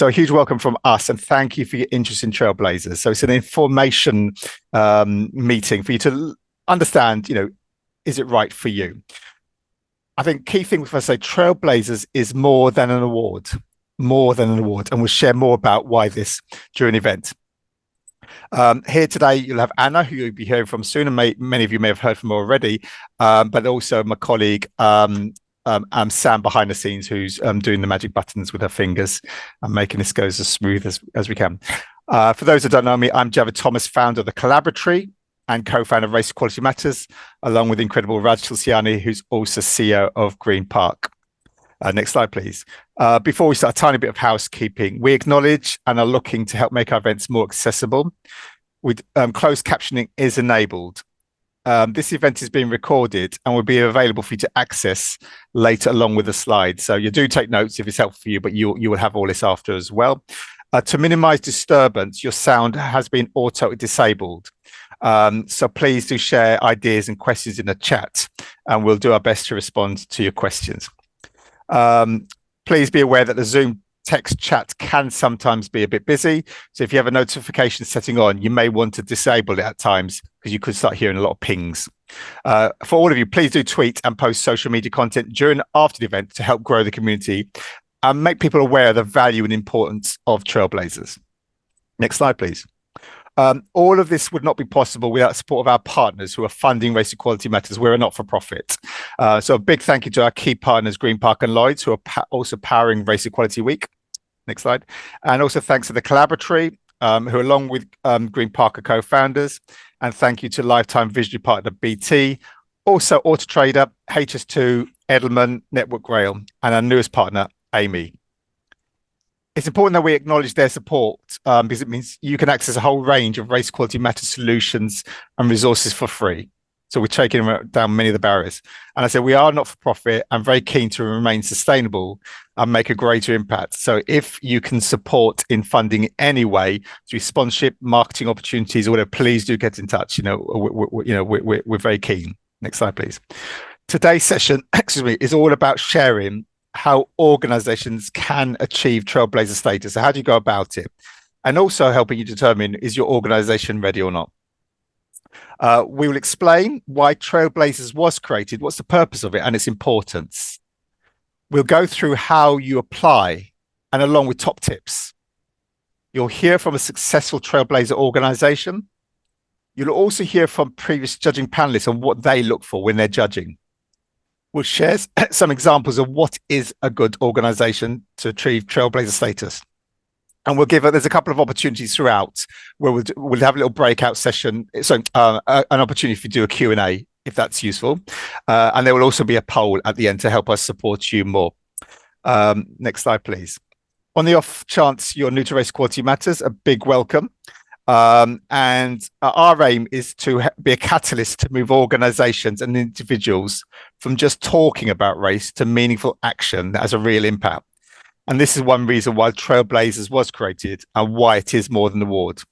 So a huge welcome from us, and thank you for your interest in Trailblazers. So it's an information meeting for you to understand, is it right for you? I think key thing if I say Trailblazers is more than an award, and we'll share more about why this during the event. Here today, you'll have Anna, who you'll be hearing from soon, and many of you may have heard from already, but also my colleague, Sam behind the scenes, who's doing the magic buttons with her fingers and making this go as smooth as we can. For those that don't know me, I'm Javid Thomas, founder of the Collaboratory and co-founder of Race Equality Matters, along with the incredible Raj Tulsiani, who's also CEO of Green Park. Next slide, please. Before we start, a tiny bit of housekeeping. We acknowledge and are looking to help make our events more accessible. With closed captioning is enabled. This event is being recorded and will be available for you to access later along with the slides. So you do take notes if it's helpful for you, but you will have all this after as well. To minimize disturbance, your sound has been auto disabled. So please do share ideas and questions in the chat, and we'll do our best to respond to your questions. Please be aware that the Zoom text chat can sometimes be a bit busy. So if you have a notification setting on, you may want to disable it at times because you could start hearing a lot of pings. For all of you, please do tweet and post social media content during and after the event to help grow the community and make people aware of the value and importance of Trailblazers. Next slide, please. All of this would not be possible without support of our partners who are funding Race Equality Matters. We're a not-for-profit. So a big thank you to our key partners, Green Park and Lloyds, who are also powering Race Equality Week. Next slide. And also thanks to the Collaboratory, who along with Green Park are co-founders. And thank you to lifetime visionary partner BT, also Auto Trader, HS2, Edelman, Network Rail, and our newest partner, Amy. It's important that we acknowledge their support because it means you can access a whole range of Race Equality Matters solutions and resources for free. So we're taking down many of the barriers. And I said, we are not for profit and very keen to remain sustainable and make a greater impact. So if you can support in funding in any way through sponsorship, marketing opportunities, or whatever, please do get in touch. We're very keen. Next slide, please. Today's session, is all about sharing how organizations can achieve Trailblazer status. So how do you go about it? And also helping you determine, is your organization ready or not? We will explain why Trailblazers was created, what's the purpose of it, and its importance. We'll go through how you apply, and along with top tips. You'll hear from a successful Trailblazer organization. You'll also hear from previous judging panelists on what they look for when they're judging. We'll share some examples of what is a good organization to achieve Trailblazer status. And there's a couple of opportunities throughout where we'll have a little breakout session. So an opportunity to do a Q&A if that's useful. And there will also be a poll at the end to help us support you more. Next slide, please. On the off chance you're new to Race Equality Matters, a big welcome. And our aim is to be a catalyst to move organizations and individuals from just talking about race to meaningful action that has a real impact. And this is one reason why Trailblazers was created and why it is more than an award.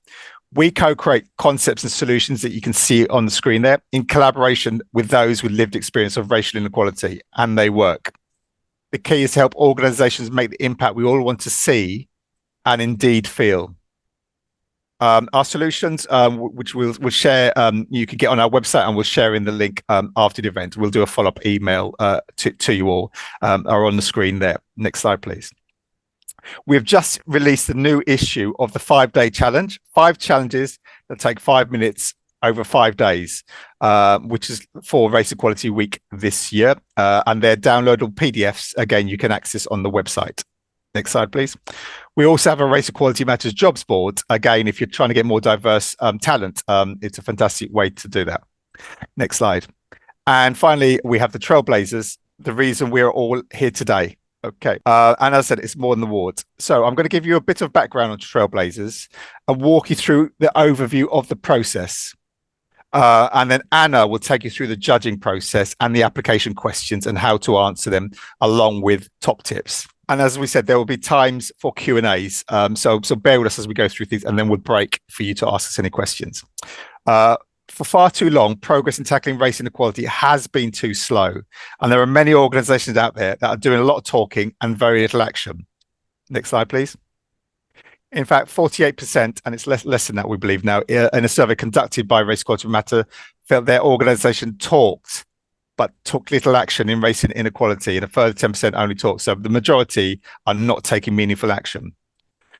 We co-create concepts and solutions that you can see on the screen there in collaboration with those with lived experience of racial inequality, and they work. The key is to help organizations make the impact we all want to see and indeed feel. Our solutions, which we'll share, you can get on our website, and we'll share in the link after the event. We'll do a follow-up email to you all, are on the screen there. Next slide, please. We've just released the new issue of the 5-day challenge, 5 challenges that take 5 minutes over 5 days, which is for Race Equality Week this year. And they're downloadable PDFs. Again, you can access on the website. Next slide, please. We also have a Race Equality Matters jobs board. Again, if you're trying to get more diverse talent, it's a fantastic way to do that. Next slide. And finally, we have the Trailblazers, the reason we're all here today. Okay. And as I said, it's more than the award. So I'm going to give you a bit of background on Trailblazers and walk you through the overview of the process. And then Anna will take you through the judging process and the application questions and how to answer them, along with top tips. And as we said, there will be times for Q&As. So bear with us as we go through these, and then we'll break for you to ask us any questions. For far too long, progress in tackling race inequality has been too slow. And there are many organizations out there that are doing a lot of talking and very little action. Next slide, please. In fact, 48%, and it's less than that, we believe now, in a survey conducted by Race Equality Matter, felt their organisation talked, but took little action in race inequality, and a further 10% only talked. So the majority are not taking meaningful action.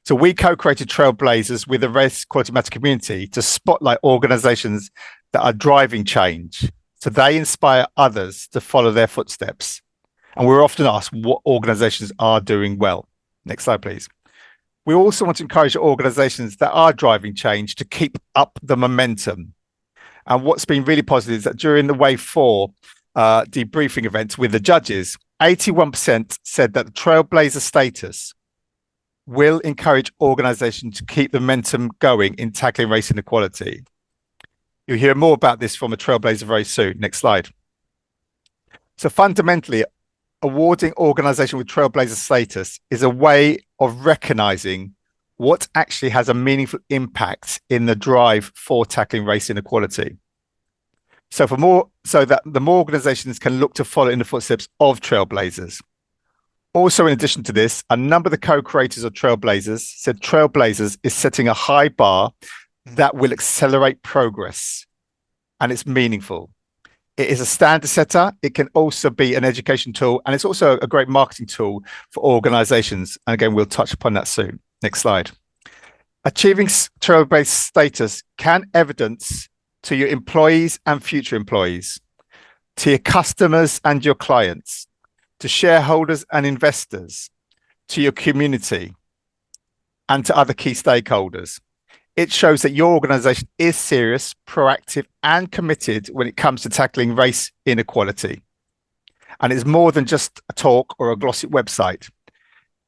So we co-created Trailblazers with the Race Equality Matter community to spotlight organisations that are driving change, so they inspire others to follow their footsteps. And we're often asked what organisations are doing well. Next slide, please. We also want to encourage organisations that are driving change to keep up the momentum. And what's been really positive is that during the Wave 4 debriefing events with the judges, 81% said that the Trailblazer status will encourage organisations to keep the momentum going in tackling race inequality. You'll hear more about this from a Trailblazer very soon. Next slide. So fundamentally, awarding organisation with Trailblazer status is a way of recognising what actually has a meaningful impact in the drive for tackling race inequality. So that the more organisations can look to follow in the footsteps of Trailblazers. Also, in addition to this, a number of the co-creators of Trailblazers said Trailblazers is setting a high bar that will accelerate progress, and it's meaningful. It is a standard setter. It can also be an education tool, and it's also a great marketing tool for organizations. And again, we'll touch upon that soon. Next slide. Achieving Trailblazer status can evidence to your employees and future employees, to your customers and your clients, to shareholders and investors, to your community, and to other key stakeholders. It shows that your organization is serious, proactive, and committed when it comes to tackling race inequality. And it's more than just a talk or a glossy website.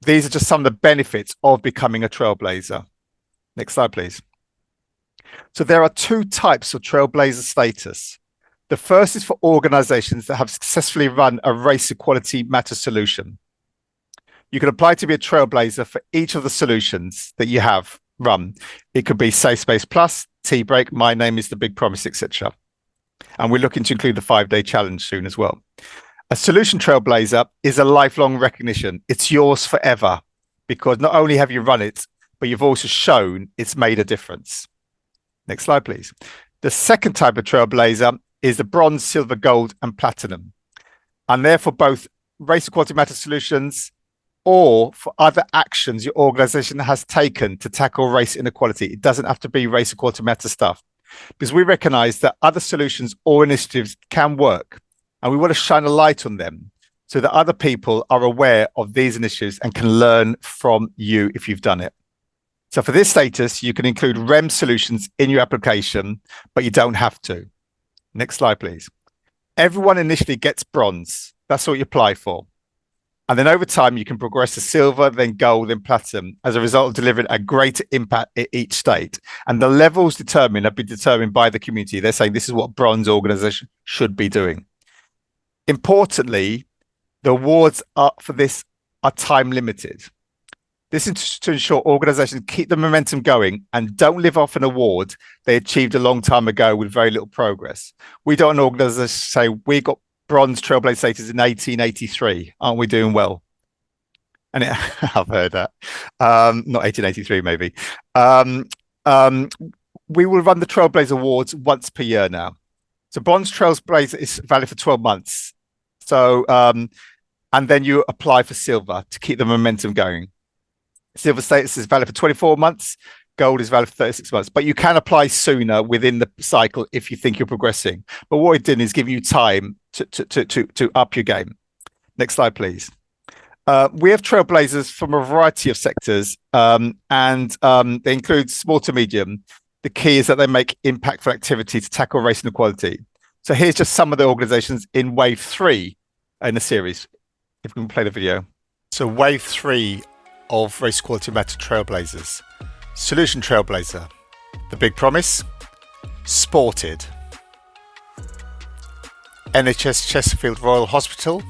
These are just some of the benefits of becoming a Trailblazer. Next slide, please. So there are two types of Trailblazer status. The first is for organizations that have successfully run a race equality matter solution. You can apply to be a Trailblazer for each of the solutions that you have run. It could be Safe Space Plus, Tea Break, My Name is the Big Promise, etc. And we're looking to include the 5-day challenge soon as well. A solution Trailblazer is a lifelong recognition. It's yours forever because not only have you run it, but you've also shown it's made a difference. Next slide, please. The second type of Trailblazer is the bronze, silver, gold, and platinum. And they're for both race equality matter solutions or for other actions your organization has taken to tackle race inequality. It doesn't have to be race equality matter stuff, because we recognize that other solutions or initiatives can work, and we want to shine a light on them so that other people are aware of these initiatives and can learn from you if you've done it. So for this status, you can include REM solutions in your application, but you don't have to. Next slide, please. Everyone initially gets bronze. That's what you apply for. And then over time, you can progress to silver, then gold, then platinum as a result of delivering a greater impact at each state. And the levels have been determined by the community. They're saying this is what bronze organization should be doing. Importantly, the awards for this are time limited. This is to ensure organizations keep the momentum going and don't live off an award they achieved a long time ago with very little progress. We don't want organizations to say, we got bronze Trailblazer status in 1883. Aren't we doing well? And I've heard that. Not 1883, maybe. We will run the Trailblazer Awards once per year now. So bronze Trailblazer is valid for 12 months. So, and then you apply for silver to keep the momentum going. Silver status is valid for 24 months. Gold is valid for 36 months, but you can apply sooner within the cycle if you think you're progressing. But what we're doing is giving you time to up your game. Next slide, please. We have Trailblazers from a variety of sectors, and they include small to medium. The key is that they make impactful activity to tackle race inequality. So here's just some of the organizations in Wave 3 in the series. If we can play the video. So Wave 3 of Race Equality Matter Trailblazers. Solution Trailblazer, The Big Promise, Sported, NHS Chesterfield Royal Hospital,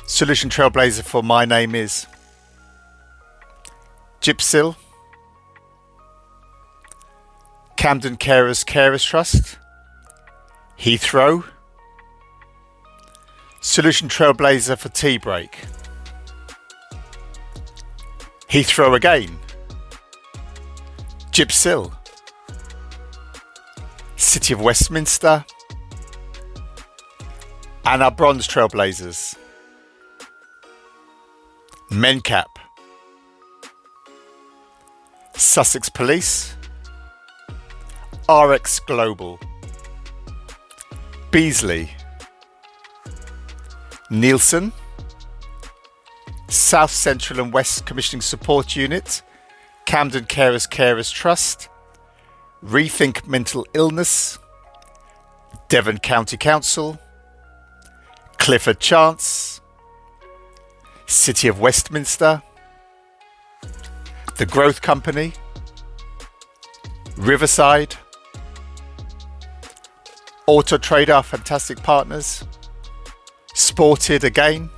Solution Trailblazer for My Name Is, Gypsil, Camden Carers Trust, Heathrow, Solution Trailblazer for Tea Break, Heathrow again, Gypsill, City of Westminster, and our bronze trailblazers, Mencap, Sussex Police, RX Global, Beasley, Nielsen, South Central and West Commissioning Support Unit, Camden Carers Trust, Rethink Mental Illness, Devon County Council, Clifford Chance, City of Westminster, The Growth Company, Riverside, Auto Trader, our fantastic partners, Sported again,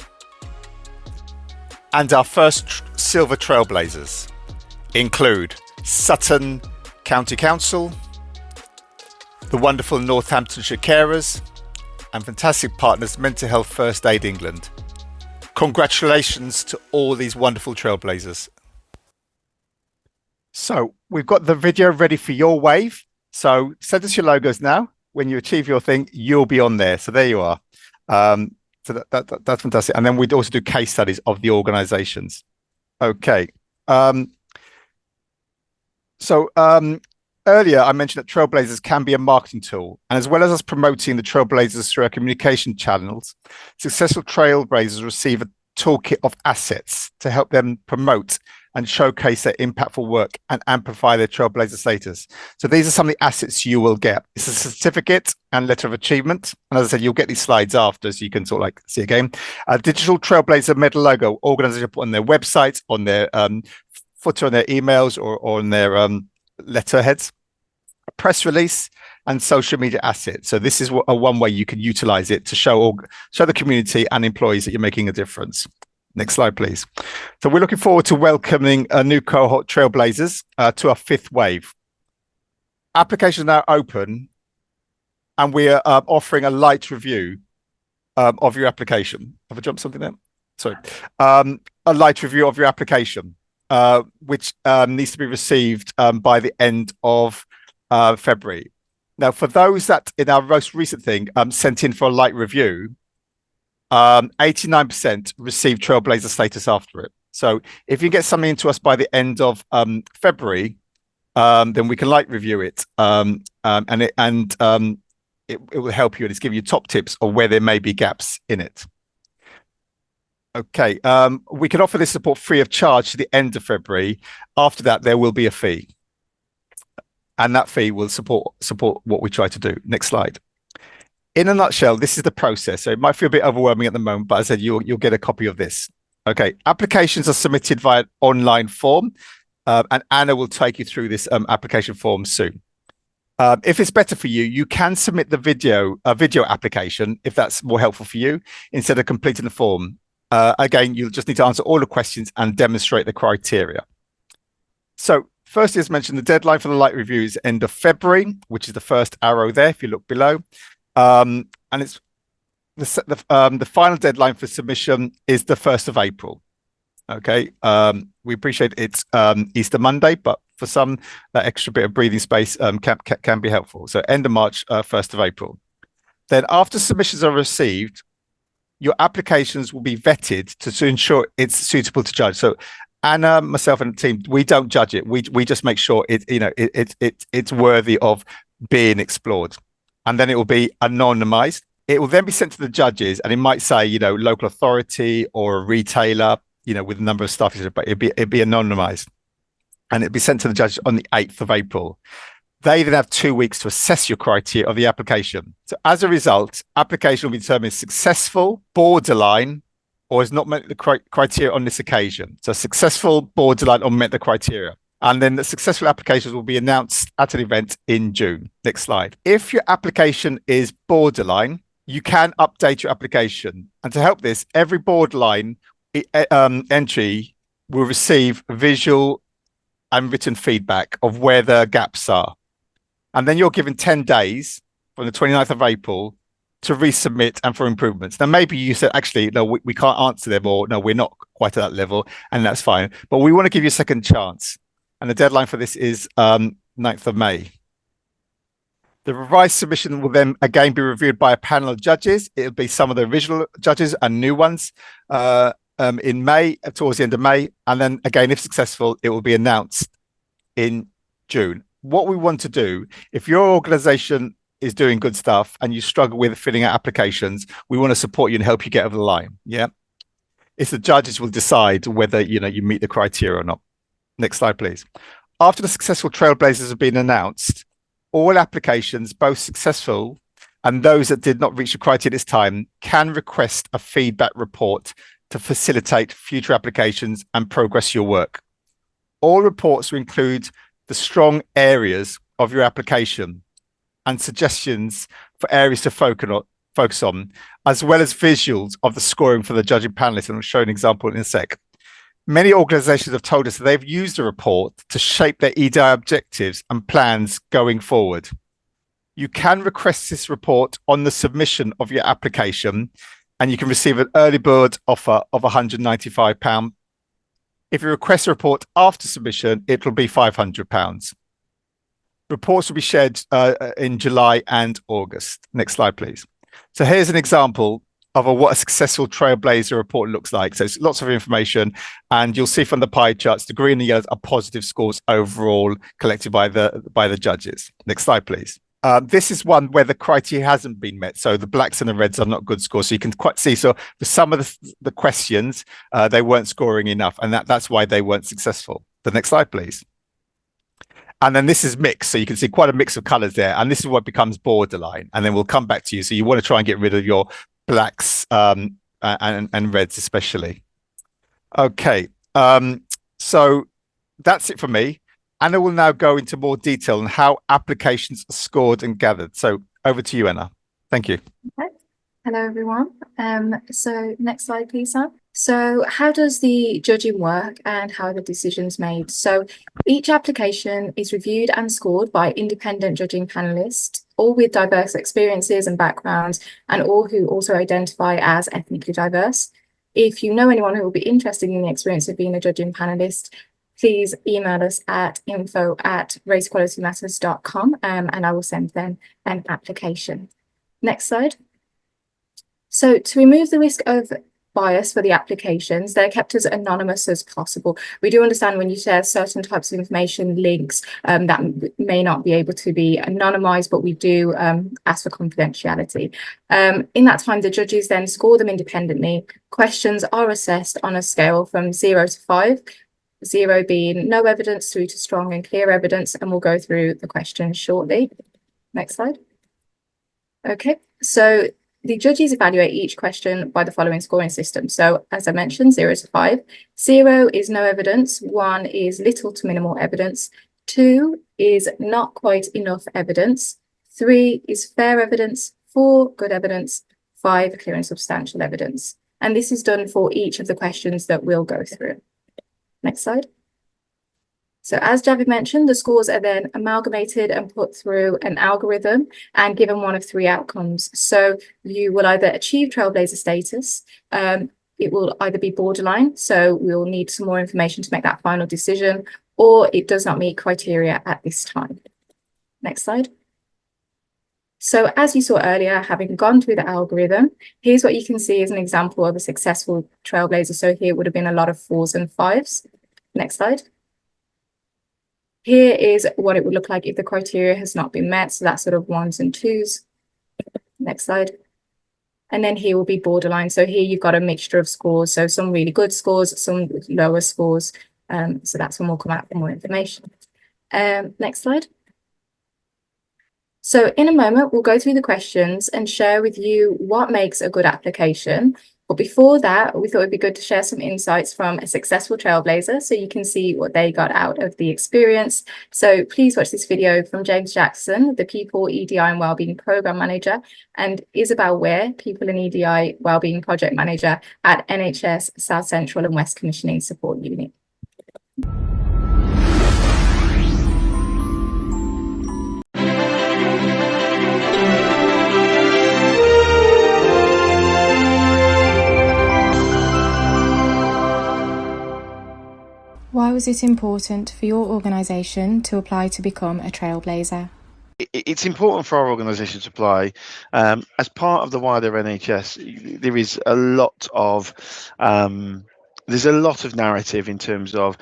and our first silver trailblazers include Sutton County Council, the wonderful Northamptonshire Carers, and fantastic partners Mental Health First Aid England. Congratulations to all these wonderful trailblazers. So we've got the video ready for your wave. So send us your logos now. When you achieve your thing, you'll be on there. So there you are. So that's fantastic. And then we'd also do case studies of the organizations. Okay. Earlier I mentioned that Trailblazers can be a marketing tool. And as well as us promoting the Trailblazers through our communication channels, successful Trailblazers receive a toolkit of assets to help them promote and showcase their impactful work and amplify their Trailblazer status. So these are some of the assets you will get. It's a certificate and letter of achievement. And as I said, you'll get these slides after, so you can sort of like see again. A digital Trailblazer medal logo, organization put on their website, on their footer, on their emails, or on their letterheads. A press release and social media assets. So this is one way you can utilize it to show the community and employees that you're making a difference. Next slide, please. So we're looking forward to welcoming a new cohort Trailblazers to our fifth wave. Applications are now open, and we are offering a light review of your application. Have I jumped something there? Sorry. A light review of your application, which needs to be received by the end of February. Now, for those that in our most recent thing sent in for a light review, 89% receive Trailblazer status after it. So if you get something into us by the end of February, then we can light review it, and it will help you, and it's giving you top tips of where there may be gaps in it. Okay, we can offer this support free of charge to the end of February. After that, there will be a fee, and that fee will support what we try to do. Next slide. In a nutshell, this is the process. So it might feel a bit overwhelming at the moment, but as I said, you'll get a copy of this. Okay, applications are submitted via an online form, and Anna will take you through this application form soon. If it's better for you, you can submit the video application if that's more helpful for you instead of completing the form. Again, you'll just need to answer all the questions and demonstrate the criteria. So firstly, as mentioned, the deadline for the light review is end of February, which is the first arrow there if you look below. And it's the final deadline for submission is the 1st of April. Okay, we appreciate it's Easter Monday, but for some, that extra bit of breathing space can be helpful. So end of March, 1st of April. Then after submissions are received, your applications will be vetted to ensure it's suitable to judge. So Anna, myself, and the team, we don't judge it. We just make sure it's worthy of being explored. And then it will be anonymized. It will then be sent to the judges, and it might say, local authority or a retailer, with a number of staff, but it'd be anonymized, and it'd be sent to the judge on the 8th of April. They then have 2 weeks to assess your criteria of the application. So as a result, application will be determined successful, borderline, or has not met the criteria on this occasion. So successful, borderline, or met the criteria. And then the successful applications will be announced at an event in June. Next slide. If your application is borderline, you can update your application. And to help this, every borderline entry will receive visual and written feedback of where the gaps are. And then you're given 10 days from the 29th of April to resubmit and for improvements. Now, maybe you said, actually, no, we can't answer them, or no, we're not quite at that level, and that's fine. But we want to give you a second chance. And the deadline for this is 9th of May. The revised submission will then again be reviewed by a panel of judges. It'll be some of the original judges and new ones in May, towards the end of May. And then again, if successful, it will be announced in June. What we want to do, if your organization is doing good stuff and you struggle with filling out applications, we want to support you and help you get over the line. Yeah. It's the judges will decide whether you meet the criteria or not. Next slide, please. After the successful Trailblazers have been announced, all applications, both successful and those that did not reach the criteria this time, can request a feedback report to facilitate future applications and progress your work. All reports will include the strong areas of your application and suggestions for areas to focus on, as well as visuals of the scoring for the judging panelists. And I'll show an example in a sec. Many organizations have told us that they've used the report to shape their EDI objectives and plans going forward. You can request this report on the submission of your application, and you can receive an early bird offer of £195. If you request a report after submission, it will be £500. Reports will be shared in July and August. Next slide, please. So here's an example of what a successful Trailblazer report looks like. So it's lots of information, and you'll see from the pie charts, the green and yellows are positive scores overall collected by the judges. Next slide, please. This is one where the criteria hasn't been met. So the blacks and the reds are not good scores. So you can quite see, so for some of the questions, they weren't scoring enough, and that's why they weren't successful. The next slide, please. And then this is mixed. So you can see quite a mix of colors there. And this is what becomes borderline. And then we'll come back to you. So you want to try and get rid of your blacks and reds especially. Okay. So that's it for me. Anna will now go into more detail on how applications are scored and gathered. So over to you, Anna. Thank you. Okay. Hello, everyone. So next slide, please, Sam. So how does the judging work and how are the decisions made? So each application is reviewed and scored by independent judging panelists, all with diverse experiences and backgrounds, and all who also identify as ethnically diverse. If you know anyone who will be interested in the experience of being a judging panelist, please email us at info@raceequalitymatters.com and I will send them an application. Next slide. So to remove the risk of bias for the applications, they're kept as anonymous as possible. We do understand when you share certain types of information, links that may not be able to be anonymized, but we do ask for confidentiality. In that time, the judges then score them independently. Questions are assessed on a scale from 0 to 5, 0 being no evidence through to strong and clear evidence, and we'll go through the questions shortly. Next slide. Okay, so the judges evaluate each question by the following scoring system. So as I mentioned, 0 to 5. 0 is no evidence, 1 is little to minimal evidence, 2 is not quite enough evidence, 3 is fair evidence, 4 good evidence, 5 clear and substantial evidence. And this is done for each of the questions that we'll go through. Next slide. So as Javid mentioned, the scores are then amalgamated and put through an algorithm and given one of 3 outcomes. So you will either achieve Trailblazer status, it will either be borderline, so we'll need some more information to make that final decision, or it does not meet criteria at this time. Next slide. So as you saw earlier, having gone through the algorithm, here's what you can see as an example of a successful Trailblazer. So here would have been a lot of 4s and 5s. Next slide. Here is what it would look like if the criteria has not been met. So that's sort of 1s and 2s. Next slide. And then here will be borderline. So here you've got a mixture of scores. So some really good scores, some lower scores. So that's when we'll come out for more information. Next slide. So in a moment, we'll go through the questions and share with you what makes a good application. But before that, we thought it'd be good to share some insights from a successful Trailblazer so you can see what they got out of the experience. So please watch this video from James Jackson, the People, EDI and Wellbeing Program Manager, and Isabel Ware, People and EDI Wellbeing Project Manager at NHS South Central and West Commissioning Support Unit. was it important for your organisation to apply to become a Trailblazer? It's important for our organisation to apply. As part of the wider NHS, there is a lot of there's a lot of narrative in terms of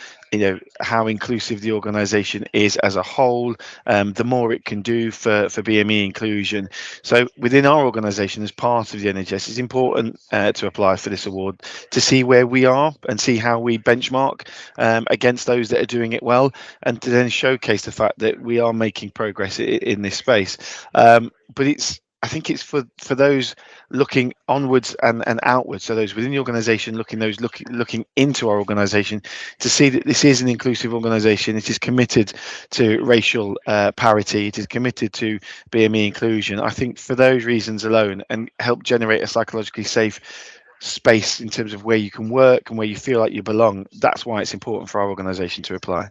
how inclusive the organisation is as a whole, the more it can do for BME inclusion. So within our organisation, as part of the NHS, it's important to apply for this award to see where we are and see how we benchmark against those that are doing it well, and to then showcase the fact that we are making progress in this space. But I think it's for those looking onwards and outwards, so those within the organisation looking into our organisation, to see that this is an inclusive organisation. It is committed to racial parity. It is committed to BME inclusion. I think for those reasons alone, and help generate a psychologically safe space in terms of where you can work and where you feel like you belong, that's why it's important for our organisation to apply.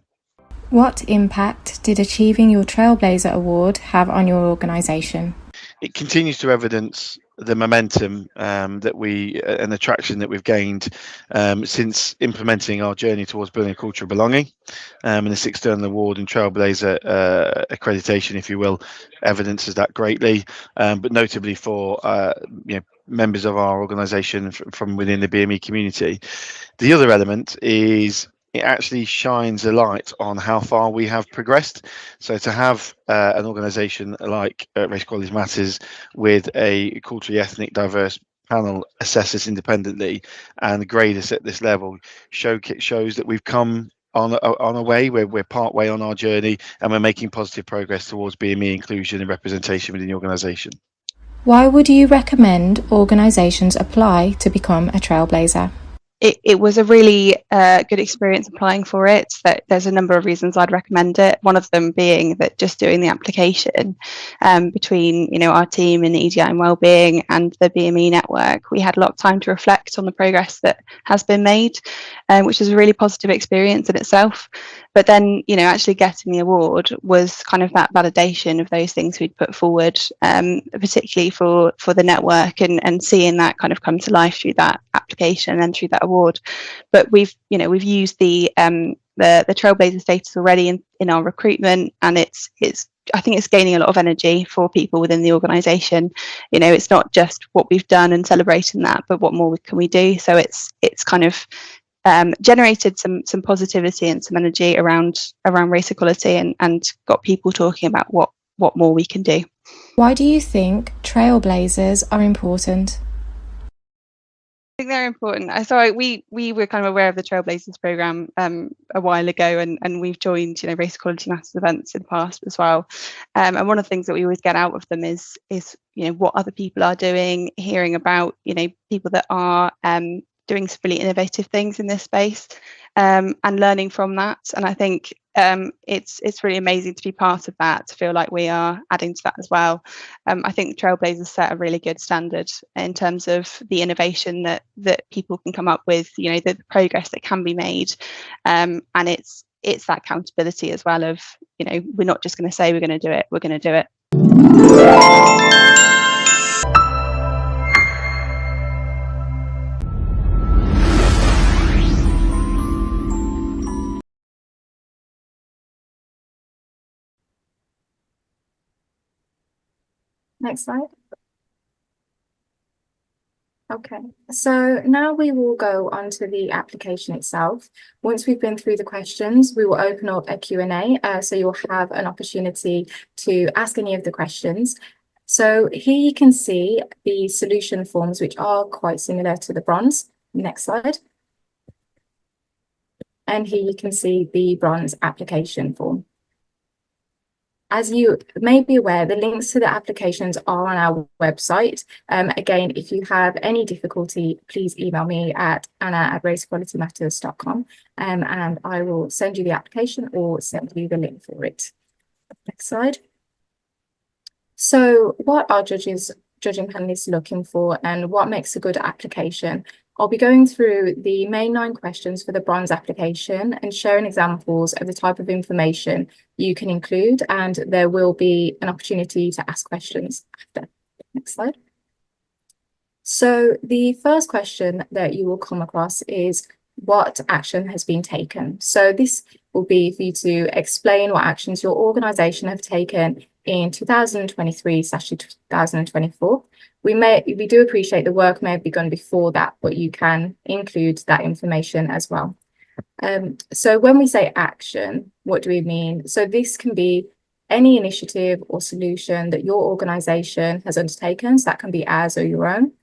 What impact did achieving your Trailblazer Award have on your organisation? It continues to evidence the momentum that and the traction that we've gained since implementing our journey towards building a culture of belonging, and this external award and Trailblazer accreditation, if you will, evidences that greatly, but notably for members of our organisation from within the BME community. The other element is it actually shines a light on how far we have progressed. So to have an organisation like Race Equality Matters with a culturally ethnic diverse panel assess us independently and grade us at this level shows that we've come on a way where we're part way on our journey, and we're making positive progress towards BME inclusion and representation within the organisation. Why would you recommend organisations apply to become a Trailblazer? It was a really good experience applying for it. That there's a number of reasons I'd recommend it. One of them being that just doing the application between our team in EDI and Wellbeing and the BME network, we had a lot of time to reflect on the progress that has been made, which is a really positive experience in itself. But then actually getting the award was kind of that validation of those things we'd put forward, particularly for the network, and seeing that kind of come to life through that application and then through that award. But we've used the Trailblazer status already in our recruitment, and I think it's gaining a lot of energy for people within the organisation. It's not just what we've done and celebrating that, but what more can we do? So it's kind of generated some positivity and some energy around race equality, and got people talking about what more we can do. Why do you think Trailblazers are important? I think they're important. So we were kind of aware of the Trailblazers programme a while ago, and we've joined Race Equality Matters events in the past as well. And one of the things that we always get out of them is what other people are doing, hearing about people that are doing some really innovative things in this space, and learning from that. And I think it's really amazing to be part of that, to feel like we are adding to that as well. I think the Trailblazers set a really good standard in terms of the innovation that people can come up with, the progress that can be made, and it's that accountability as well of we're not just going to say we're going to do it, we're going to do it. Next slide. Okay, so now we will go on to the application itself. Once we've been through the questions, we will open up a Q&A, so you'll have an opportunity to ask any of the questions. So here you can see the solution forms, which are quite similar to the bronze. Next slide. And here you can see the bronze application form. As you may be aware, the links to the applications are on our website. Again, if you have any difficulty, please email me at anna@raceequalitymatters.com, and I will send you the application or send you the link for it. Next slide. So what are judging panelists looking for, and what makes a good application? I'll be going through the main 9 questions for the bronze application and sharing examples of the type of information you can include, and there will be an opportunity to ask questions after. Next slide. So the first question that you will come across is, what action has been taken. So this will be for you to explain what actions your organisation have taken in 2023/2024. We do appreciate the work may have begun before that, but you can include that information as well. So when we say action, what do we mean? So this can be any initiative or solution that your organisation has undertaken. So that can be ours or your own.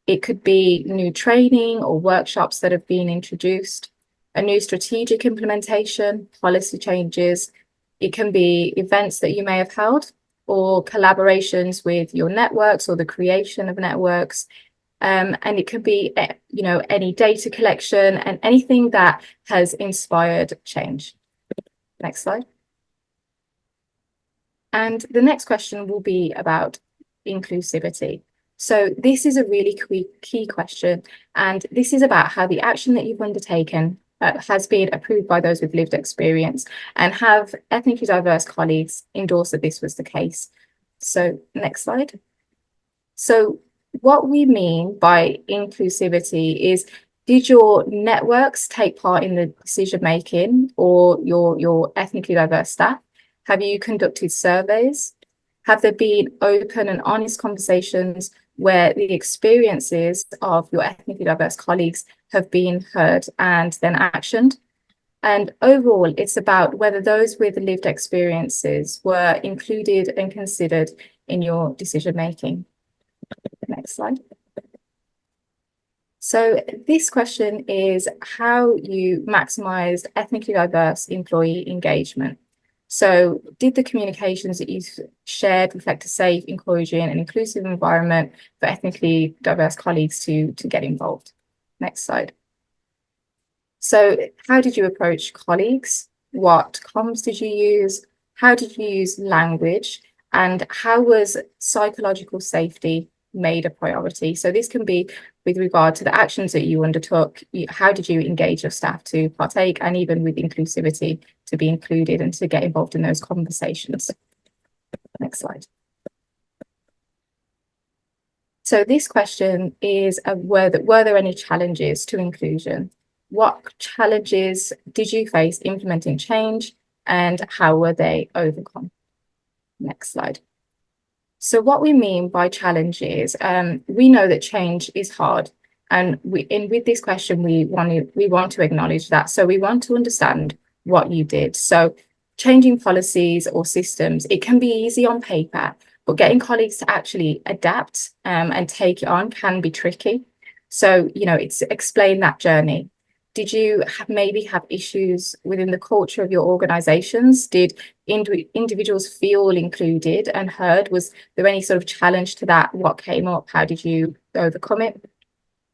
It could be new training or workshops that have been introduced, a new strategic implementation, policy changes. It can be events that you may have held or collaborations with your networks or the creation of networks. And it could be, any data collection and anything that has inspired change. Next slide. And the next question will be about inclusivity. So this is a really key question, and this is about how the action that you've undertaken has been approved by those with lived experience, and have ethnically diverse colleagues endorsed that this was the case. So next slide. So what we mean by inclusivity is, did your networks take part in the decision making, or your ethnically diverse staff? Have you conducted surveys? Have there been open and honest conversations where the experiences of your ethnically diverse colleagues have been heard and then actioned? And overall, it's about whether those with lived experiences were included and considered in your decision making. Next slide. So this question is how you maximize ethnically diverse employee engagement. So did the communications that you've shared reflect a safe, encouraging and inclusive environment for ethnically diverse colleagues to get involved? Next slide. So how did you approach colleagues? What comms did you use? How did you use language? And how was psychological safety made a priority? So this can be with regard to the actions that you undertook. How did you engage your staff to partake, and even with inclusivity to be included and to get involved in those conversations? Next slide. So this question is, were there any challenges to inclusion? What challenges did you face implementing change, and how were they overcome? Next slide. So what we mean by challenges, we know that change is hard, and with this question we want to acknowledge that. So we want to understand what you did. So changing policies or systems, it can be easy on paper, but getting colleagues to actually adapt and take it on can be tricky. So it's explain that journey. Did you maybe have issues within the culture of your organizations? Did individuals feel included and heard? Was there any sort of challenge to that? What came up? How did you overcome it?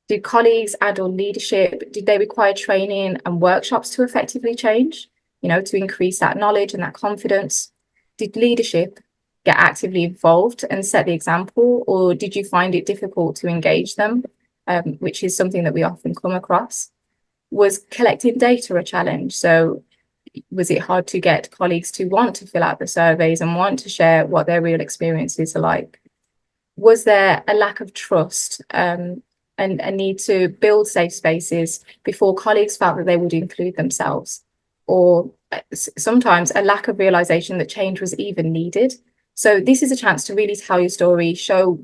Did colleagues and or leadership, did they require training and workshops to effectively change, to increase that knowledge and that confidence? Did leadership get actively involved and set the example, or did you find it difficult to engage them, which is something that we often come across? Was collecting data a challenge? So was it hard to get colleagues to want to fill out the surveys and want to share what their real experiences are like? Was there a lack of trust and a need to build safe spaces before colleagues felt that they would include themselves? Or sometimes a lack of realization that change was even needed? So this is a chance to really tell your story, show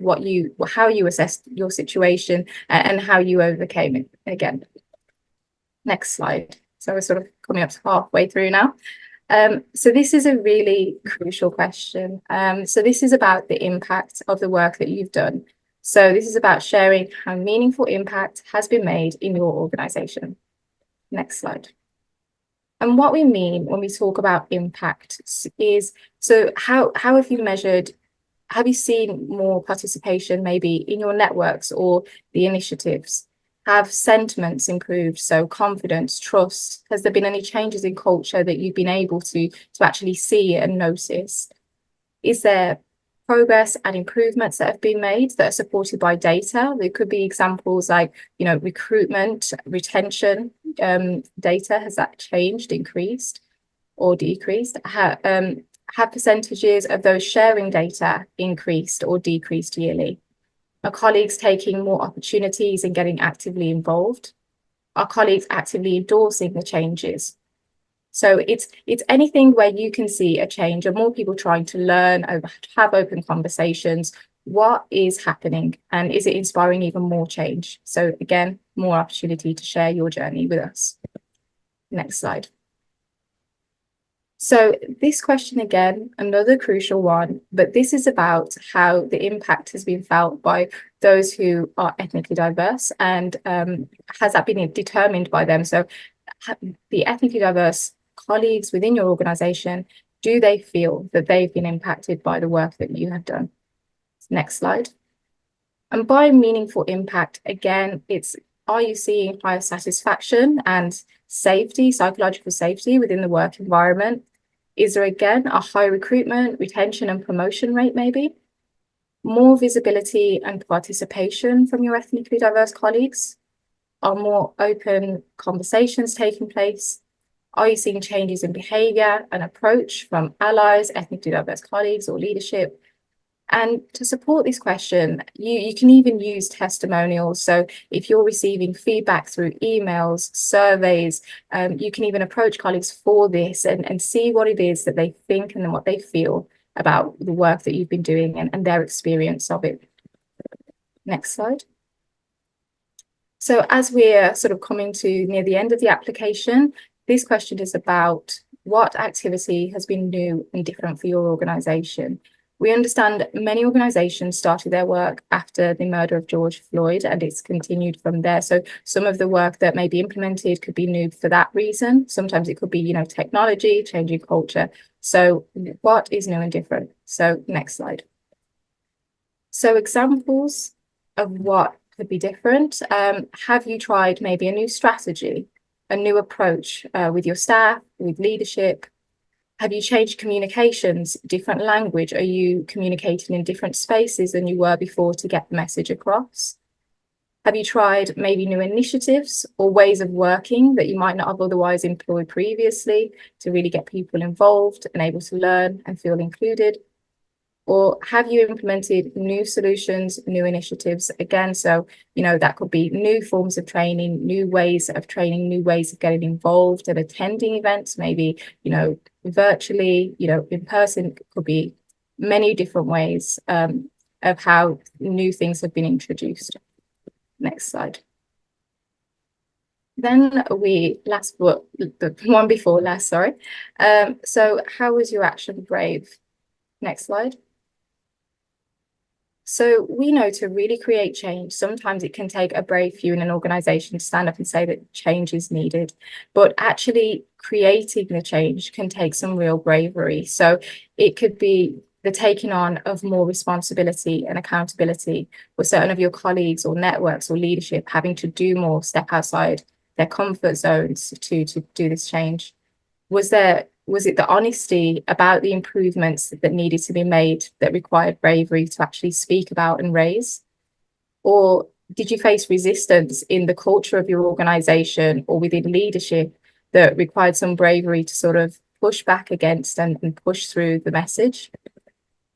how you assessed your situation and how you overcame it. Again, next slide. So we're sort of coming up to halfway through now. So this is a really crucial question. So this is about the impact of the work that you've done. So this is about sharing how meaningful impact has been made in your organization. Next slide. And what we mean when we talk about impact is, so how have you measured, have you seen more participation maybe in your networks or the initiatives? Have sentiments improved? So confidence, trust, has there been any changes in culture that you've been able to actually see and notice? Is there progress and improvements that have been made that are supported by data? There could be examples like, recruitment, retention data. Has that changed, increased or decreased? Have percentages of those sharing data increased or decreased yearly? Are colleagues taking more opportunities and getting actively involved? Are colleagues actively endorsing the changes? So it's anything where you can see a change, or more people trying to learn, have open conversations. What is happening, and is it inspiring even more change? So again, more opportunity to share your journey with us. Next slide. So this question, again, another crucial one, but this is about how the impact has been felt by those who are ethnically diverse, and has that been determined by them? So the ethnically diverse colleagues within your organization, do they feel that they've been impacted by the work that you have done? Next slide. And by meaningful impact, again, it's, are you seeing higher satisfaction and safety, psychological safety within the work environment? Is there, again, a high recruitment, retention and promotion rate maybe? More visibility and participation from your ethnically diverse colleagues? Are more open conversations taking place? Are you seeing changes in behaviour and approach from allies, ethnically diverse colleagues or leadership? And to support this question, you can even use testimonials. So if you're receiving feedback through emails, surveys, you can even approach colleagues for this and see what it is that they think and what they feel about the work that you've been doing and their experience of it. Next slide. So as we're sort of coming to near the end of the application, this question is about what activity has been new and different for your organisation. We understand many organisations started their work after the murder of George Floyd, and it's continued from there. So some of the work that may be implemented could be new for that reason. Sometimes it could be, technology, changing culture. So what is new and different? So next slide. So examples of what could be different. Have you tried maybe a new strategy, a new approach with your staff, with leadership? Have you changed communications, different language? Are you communicating in different spaces than you were before to get the message across? Have you tried maybe new initiatives or ways of working that you might not have otherwise employed previously to really get people involved and able to learn and feel included? Or have you implemented new solutions, new initiatives? Again, so, that could be new forms of training, new ways of training, new ways of getting involved and attending events, maybe, virtually, in person. Could be many different ways of how new things have been introduced. Next slide. Then the one before last, sorry. So how was your action brave? Next slide. So we know to really create change, sometimes it can take a brave few in an organisation to stand up and say that change is needed, but actually creating the change can take some real bravery. So it could be the taking on of more responsibility and accountability with certain of your colleagues or networks or leadership having to do more, step outside their comfort zones to do this change. Was it the honesty about the improvements that needed to be made that required bravery to actually speak about and raise? Or did you face resistance in the culture of your organization or within leadership that required some bravery to sort of push back against and push through the message?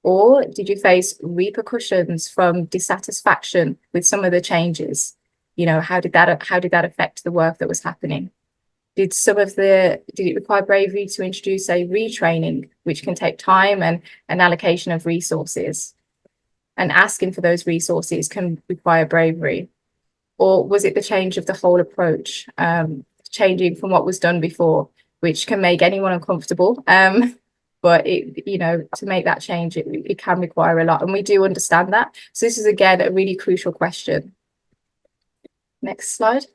Or did you face repercussions from dissatisfaction with some of the changes? How did that affect the work that was happening? Did it require bravery to introduce a retraining, which can take time and an allocation of resources? And asking for those resources can require bravery. Or was it the change of the whole approach, changing from what was done before, which can make anyone uncomfortable? But to make that change, it can require a lot. And we do understand that. So this is, again, a really crucial question. Next slide.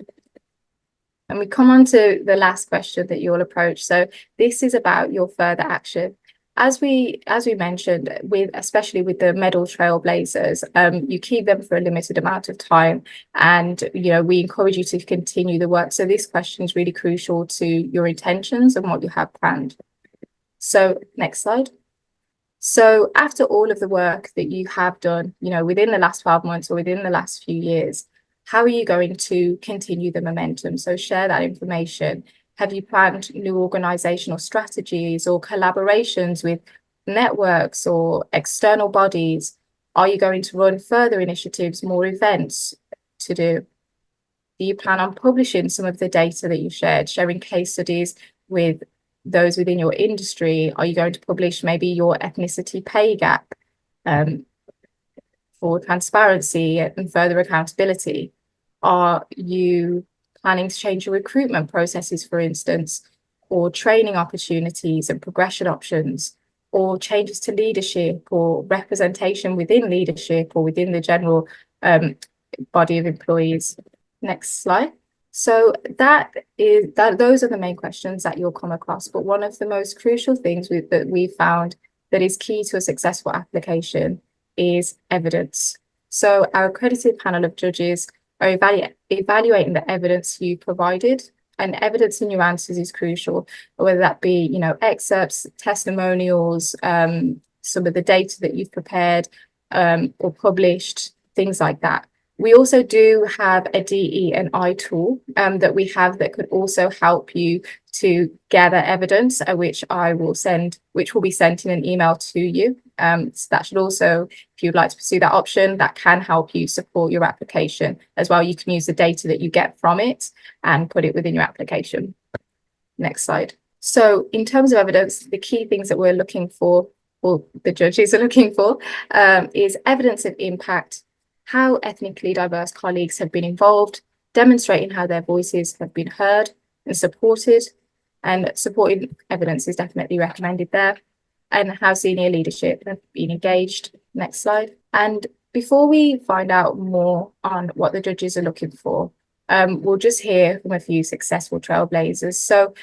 And we come on to the last question that you'll approach. So this is about your further action. As we mentioned, especially with the medal trailblazers, you keep them for a limited amount of time, and we encourage you to continue the work. So this question is really crucial to your intentions and what you have planned. So next slide. So after all of the work that you have done, within the last 12 months or within the last few years, how are you going to continue the momentum? So share that information. Have you planned new organizational strategies or collaborations with networks or external bodies? Are you going to run further initiatives, more events to do? Do you plan on publishing some of the data that you shared, sharing case studies with those within your industry? Are you going to publish maybe your ethnicity pay gap for transparency and further accountability? Are you planning to change your recruitment processes, for instance, or training opportunities and progression options, or changes to leadership or representation within leadership or within the general body of employees? Next slide. So those are the main questions that you'll come across. But one of the most crucial things that we found that is key to a successful application is evidence. So our accredited panel of judges are evaluating the evidence you provided, and evidence in your answers is crucial, whether that be, excerpts, testimonials, some of the data that you've prepared or published, things like that. We also do have a DE and I tool that we have that could also help you to gather evidence, which will be sent in an email to you. So that should also, if you'd like to pursue that option, that can help you support your application as well. You can use the data that you get from it and put it within your application. Next slide. So in terms of evidence, the key things that we're looking for, or the judges are looking for, is evidence of impact, how ethnically diverse colleagues have been involved, demonstrating how their voices have been heard and supported, and supporting evidence is definitely recommended there, and how senior leadership have been engaged. Next slide. And before we find out more on what the judges are looking for, we'll just hear from a few successful trailblazers. So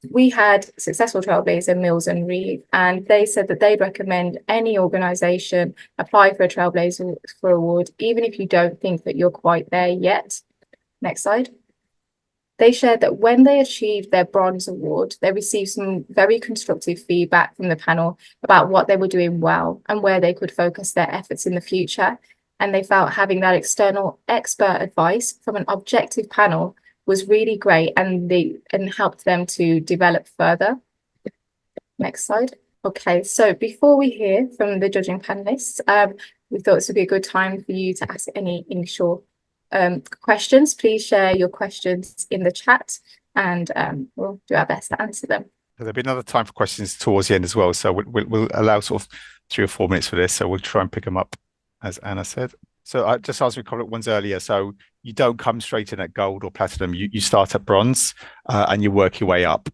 we had successful trailblazer Mills and Reeve, and they said that they'd recommend any organisation apply for a Trailblazer for award, even if you don't think that you're quite there yet. Next slide. They shared that when they achieved their bronze award, they received some very constructive feedback from the panel about what they were doing well and where they could focus their efforts in the future. And they felt having that external expert advice from an objective panel was really great, and helped them to develop further. Next slide. Okay, so before we hear from the judging panelists, we thought this would be a good time for you to ask any initial questions. Please share your questions in the chat, and we'll do our best to answer them. There'll be another time for questions towards the end as well. So we'll allow sort of 3 or 4 minutes for this. So we'll try and pick them up, as Anna said. So I just asked a couple of ones earlier. So you don't come straight in at gold or platinum. You start at bronze and you work your way up.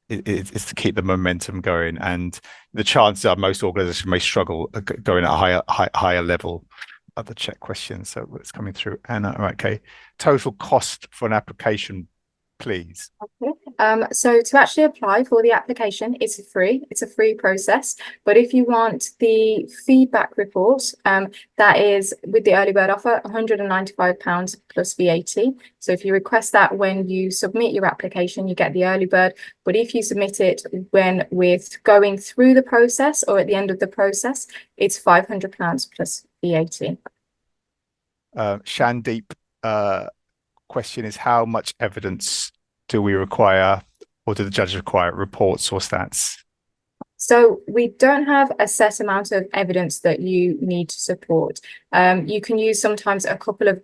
It's to keep the momentum going. And the chances are most organizations may struggle going at a higher level. Other check questions. So it's coming through. Anna, all right, okay. Total cost for an application, please. Okay. So to actually apply for the application, it's free. It's a free process. But if you want the feedback report, that is with the early bird offer, £195 plus VAT. So if you request that when you submit your application, you get the early bird. But if you submit it when with going through the process or at the end of the process, it's £500 plus VAT. Shandeep, question is, how much evidence do we require, or do the judges require, reports or stats? So we don't have a set amount of evidence that you need to support. You can use sometimes a couple of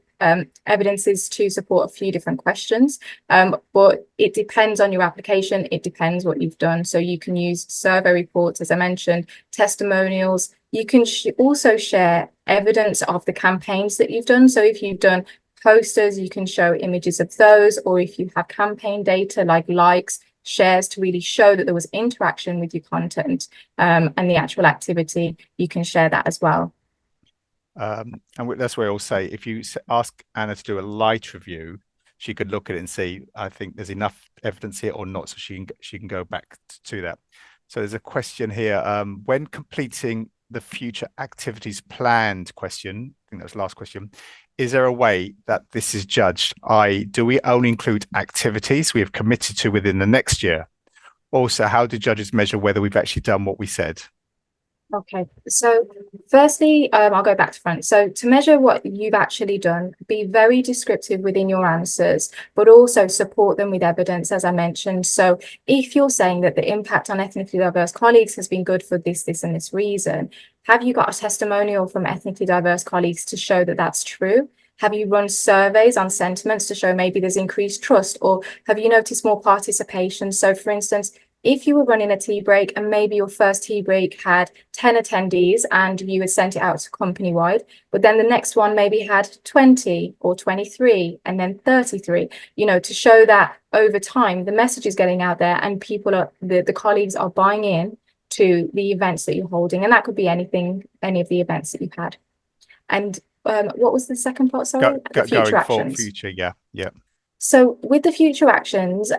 evidences to support a few different questions, but it depends on your application. It depends what you've done. So you can use survey reports, as I mentioned, testimonials. You can also share evidence of the campaigns that you've done. So if you've done posters, you can show images of those, or if you have campaign data like likes, shares to really show that there was interaction with your content and the actual activity, you can share that as well. And that's where I'll say, if you ask Anna to do a light review, she could look at it and see, I think there's enough evidence here or not, so she can go back to that. So there's a question here, when completing the future activities planned question, I think that was the last question, is there a way that this is judged? Do we only include activities we have committed to within the next year? Also, how do judges measure whether we've actually done what we said? Okay, so firstly, I'll go back to front. So to measure what you've actually done, be very descriptive within your answers, but also support them with evidence, as I mentioned. So if you're saying that the impact on ethnically diverse colleagues has been good for this, and this reason, have you got a testimonial from ethnically diverse colleagues to show that that's true? Have you run surveys on sentiments to show maybe there's increased trust, or have you noticed more participation? So for instance, if you were running a tea break and maybe your first tea break had 10 attendees and you had sent it out to company wide, but then the next one maybe had 20 or 23 and then 33, to show that over time the message is getting out there and people are, the colleagues are buying in to the events that you're holding. And that could be anything, any of the events that you've had. And what was the second part? Sorry, the future actions. Future, yeah. So with the future actions,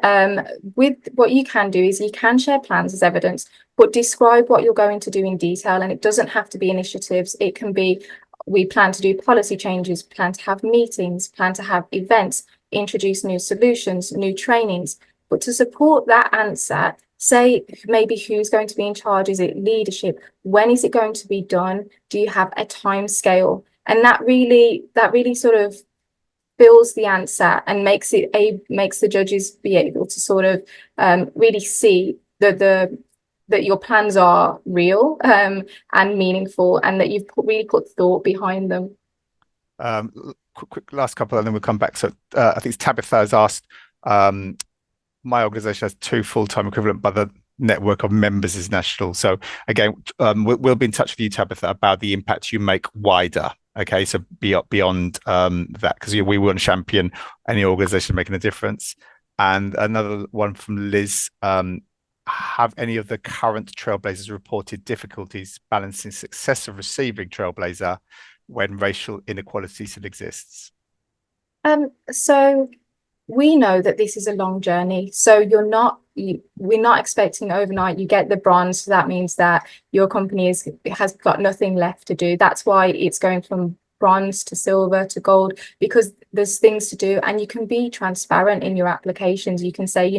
with what you can do is you can share plans as evidence, but describe what you're going to do in detail. And it doesn't have to be initiatives. It can be, we plan to do policy changes, plan to have meetings, plan to have events, introduce new solutions, new trainings. But to support that answer, say maybe who's going to be in charge. Is it leadership? When is it going to be done? Do you have a time scale? And that really sort of fills the answer and makes the judges be able to sort of really see that your plans are real and meaningful, and that you've really put thought behind them. Quick last couple, and then we'll come back. So I think Tabitha has asked, my organization has 2 full-time equivalent, but the network of members is national. So again, we'll be in touch with you, Tabitha, about the impact you make wider. Okay, so beyond that, because we want to champion any organization making a difference. And another one from Liz, have any of the current Trailblazers reported difficulties balancing success of receiving Trailblazer when racial inequality still exists? So we know that this is a long journey. So we're not expecting overnight you get the bronze. So that means that your company has got nothing left to do. That's why it's going from bronze to silver to gold, because there's things to do, and you can be transparent in your applications. You can say,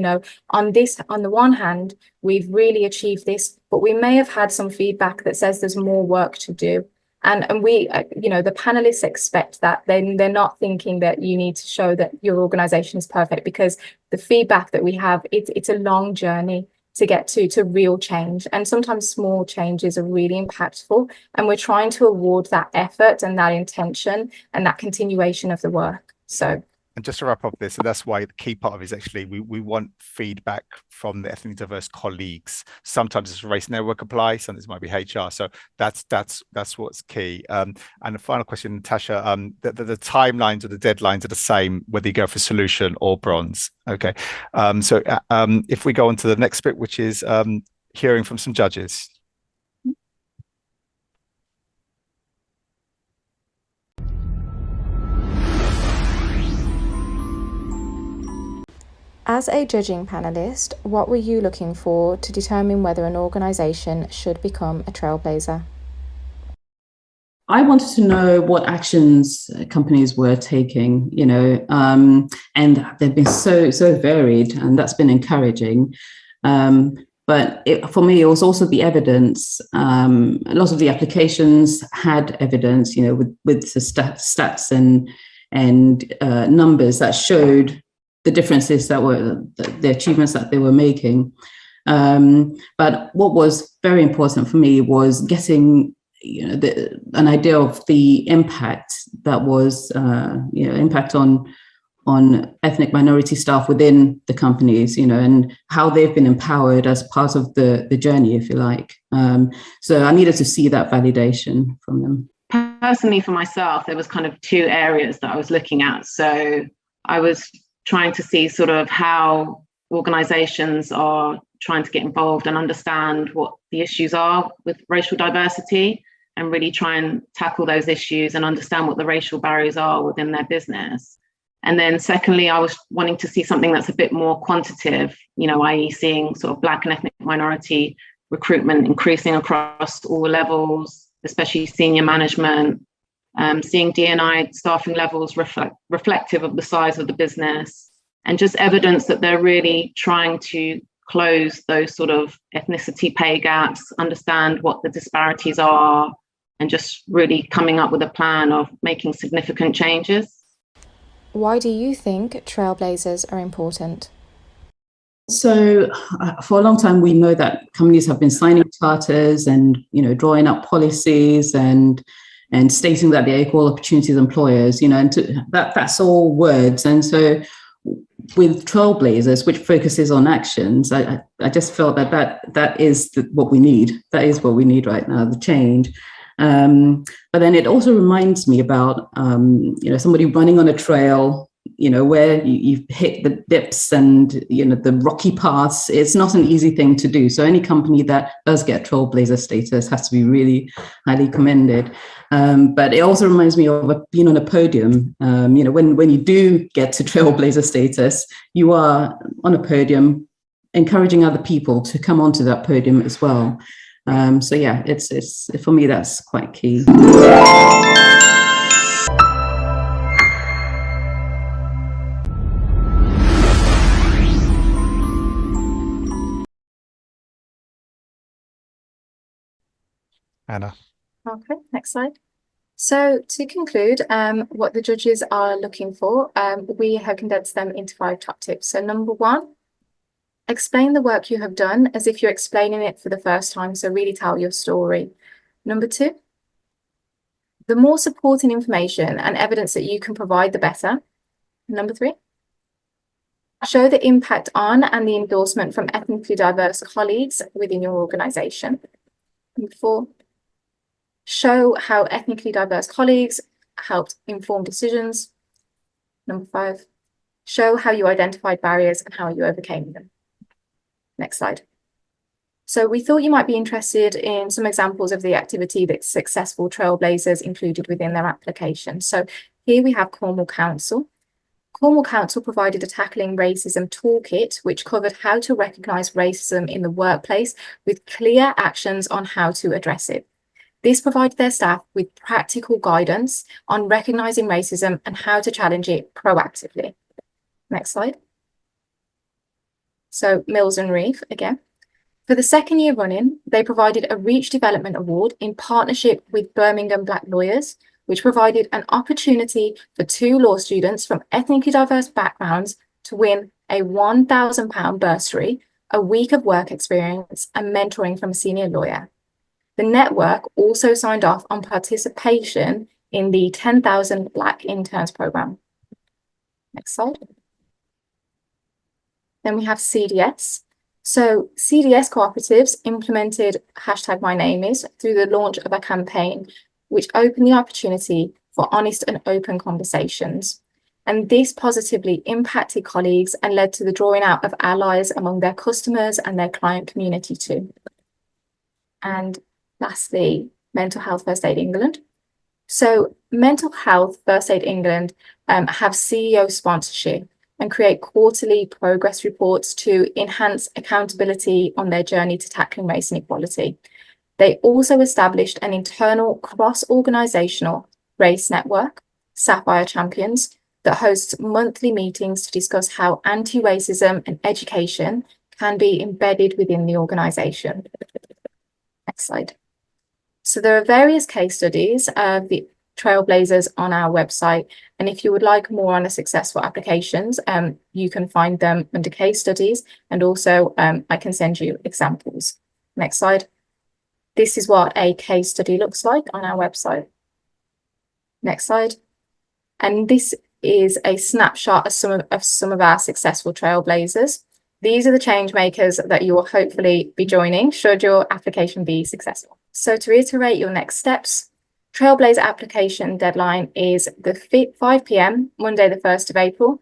on the one hand, we've really achieved this, but we may have had some feedback that says there's more work to do. And we, the panelists expect that. They're not thinking that you need to show that your organization is perfect, because the feedback that we have, it's a long journey to get to real change. And sometimes small changes are really impactful. And we're trying to award that effort and that intention and that continuation of the work. So. And just to wrap up this, so that's why the key part of it is actually we want feedback from the ethnically diverse colleagues. Sometimes it's race network apply, sometimes it might be HR. So that's what's key. And the final question, Natasha, the timelines or the deadlines are the same whether you go for solution or bronze. Okay. So if we go on to the next bit, which is hearing from some judges. As a judging panellist, what were you looking for to determine whether an organisation should become a trailblazer? I wanted to know what actions companies were taking, and they've been so varied, and that's been encouraging. But for me, it was also the evidence. A lot of the applications had evidence, with the stats and numbers that showed the differences that were the achievements that they were making. But what was very important for me was getting, an idea of the impact that was, impact on ethnic minority staff within the companies, and how they've been empowered as part of the journey, if you like. So I needed to see that validation from them. Personally, for myself, there was kind of 2 areas that I was looking at. So I was trying to see sort of how organizations are trying to get involved and understand what the issues are with racial diversity, and really try and tackle those issues and understand what the racial barriers are within their business. And then secondly, I was wanting to see something that's a bit more quantitative, i.e. seeing sort of Black and ethnic minority recruitment increasing across all levels, especially senior management, seeing D&I staffing levels reflective of the size of the business, and just evidence that they're really trying to close those sort of ethnicity pay gaps, understand what the disparities are, and just really coming up with a plan of making significant changes. Why do you think trailblazers are important? So for a long time, we know that companies have been signing charters and, drawing up policies and and stating that they're equal opportunities employers, and that's all words. And so with Trailblazers, which focuses on actions, I just felt that is what we need. That is what we need right now, the change. But then it also reminds me about, somebody running on a trail, where you've hit the dips and, the rocky paths. It's not an easy thing to do. So any company that does get Trailblazer status has to be really highly commended. But it also reminds me of being on a podium. When you do get to Trailblazer status, you are on a podium encouraging other people to come onto that podium as well. So yeah, it's for me, that's quite key. Anna. Okay, next slide. So to conclude, what the judges are looking for, we have condensed them into 5 top tips. So number 1, explain the work you have done as if you're explaining it for the first time. So really tell your story. Number 2, the more supporting information and evidence that you can provide, the better. Number 3, show the impact on and the endorsement from ethnically diverse colleagues within your organization. Number 4, show how ethnically diverse colleagues helped inform decisions. Number 5, show how you identified barriers and how you overcame them. Next slide. So we thought you might be interested in some examples of the activity that successful Trailblazers included within their application. So here we have Cornwall Council. Cornwall Council provided a Tackling Racism toolkit, which covered how to recognise racism in the workplace with clear actions on how to address it. This provided their staff with practical guidance on recognising racism and how to challenge it proactively. Next slide. So Mills and Reeve again. For the 2nd year running, they provided a Reach Development Award in partnership with Birmingham Black Lawyers, which provided an opportunity for 2 law students from ethnically diverse backgrounds to win a £1,000 bursary, a week of work experience and mentoring from a senior lawyer. The network also signed off on participation in the 10,000 Black Interns Programme. Next slide. Then we have CDS. So CDS cooperatives implemented #MyNameIs through the launch of a campaign which opened the opportunity for honest and open conversations. And this positively impacted colleagues and led to the drawing out of allies among their customers and their client community too. And lastly, Mental Health First Aid England. So Mental Health First Aid England have CEO sponsorship and create quarterly progress reports to enhance accountability on their journey to tackling race inequality. They also established an internal cross-organisational race network, Sapphire Champions, that hosts monthly meetings to discuss how anti-racism and education can be embedded within the organisation. Next slide. So there are various case studies of the Trailblazers on our website. And if you would like more on the successful applications, you can find them under case studies. And also I can send you examples. Next slide. This is what a case study looks like on our website. Next slide. And this is a snapshot of some of our successful Trailblazers. These are the change makers that you will hopefully be joining should your application be successful. So to reiterate your next steps, Trailblazer application deadline is the 5 p.m, Monday, the 1st of April.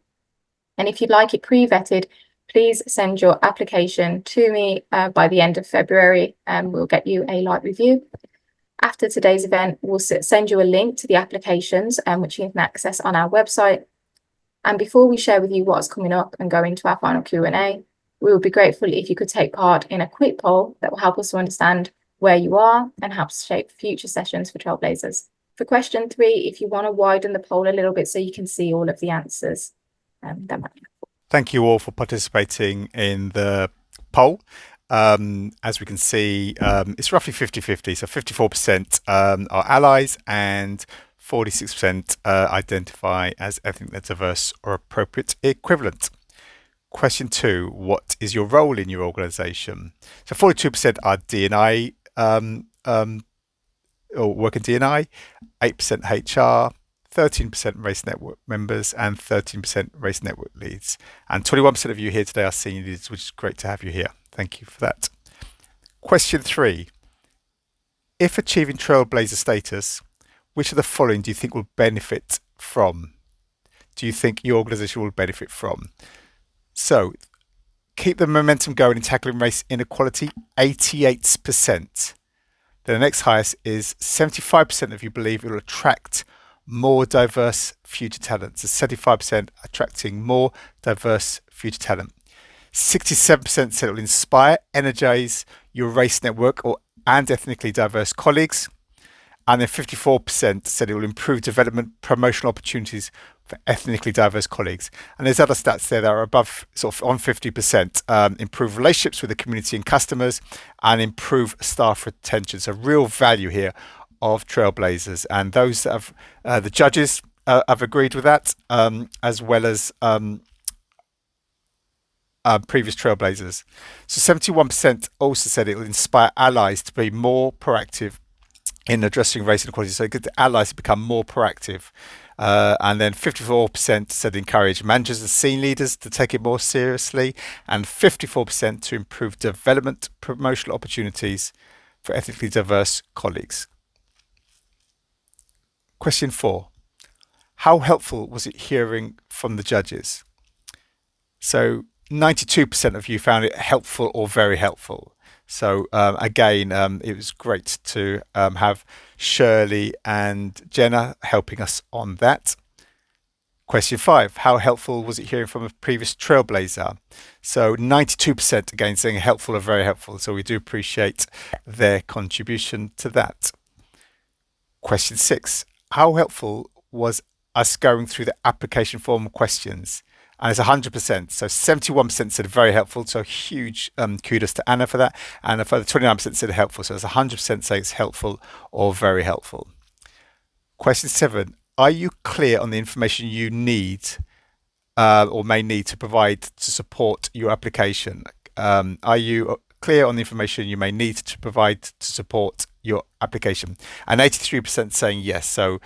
And if you'd like it pre-vetted, please send your application to me by the end of February and we'll get you a light review. After today's event, we'll send you a link to the applications which you can access on our website. And before we share with you what's coming up and go into our final Q&A, we would be grateful if you could take part in a quick poll that will help us to understand where you are and helps shape future sessions for Trailblazers. For question 3, if you want to widen the poll a little bit so you can see all of the answers, that might be helpful. Thank you all for participating in the poll. As we can see, it's roughly 50-50, so 54% are allies and 46% identify as ethnically diverse or appropriate equivalent. Question 2, what is your role in your organisation? So 42% are D&I or work in D&I, 8% HR, 13% race network members, and 13% race network leads. And 21% of you here today are senior leaders, which is great to have you here. Thank you for that. Question 3. If achieving Trailblazer status, which of the following do you think will benefit from? Do you think your organization will benefit from? So, keep the momentum going in tackling race inequality, 88%. Then the next highest is 75% of you believe it will attract more diverse future talent. So 75% attracting more diverse future talent. 67% said it will inspire, energize your race network and ethnically diverse colleagues. And then 54% said it will improve development, promotional opportunities for ethnically diverse colleagues. And there's other stats there that are above, sort of on 50%, improve relationships with the community and customers, and improve staff retention. So real value here of Trailblazers. And those that have, the judges have agreed with that, as well as previous Trailblazers. So 71% also said it will inspire allies to be more proactive in addressing race inequality. So get the allies to become more proactive. And then 54% said encourage managers and senior leaders to take it more seriously, and 54% to improve development, promotional opportunities for ethnically diverse colleagues. Question 4. How helpful was it hearing from the judges? So 92% of you found it helpful or very helpful. So again, it was great to have Shirley and Jenna helping us on that. Question 5, how helpful was it hearing from a previous Trailblazer? So 92% again saying helpful or very helpful. So we do appreciate their contribution to that. Question 6, how helpful was us going through the application form questions? And it's 100%. So 71% said very helpful. So huge kudos to Anna for that. And a further 29% said helpful. So it's 100% say it's helpful or very helpful. Question 7. Are you clear on the information you need or may need to provide to support your application? Are you clear on the information you may need to provide to support your application? And 83% saying yes. So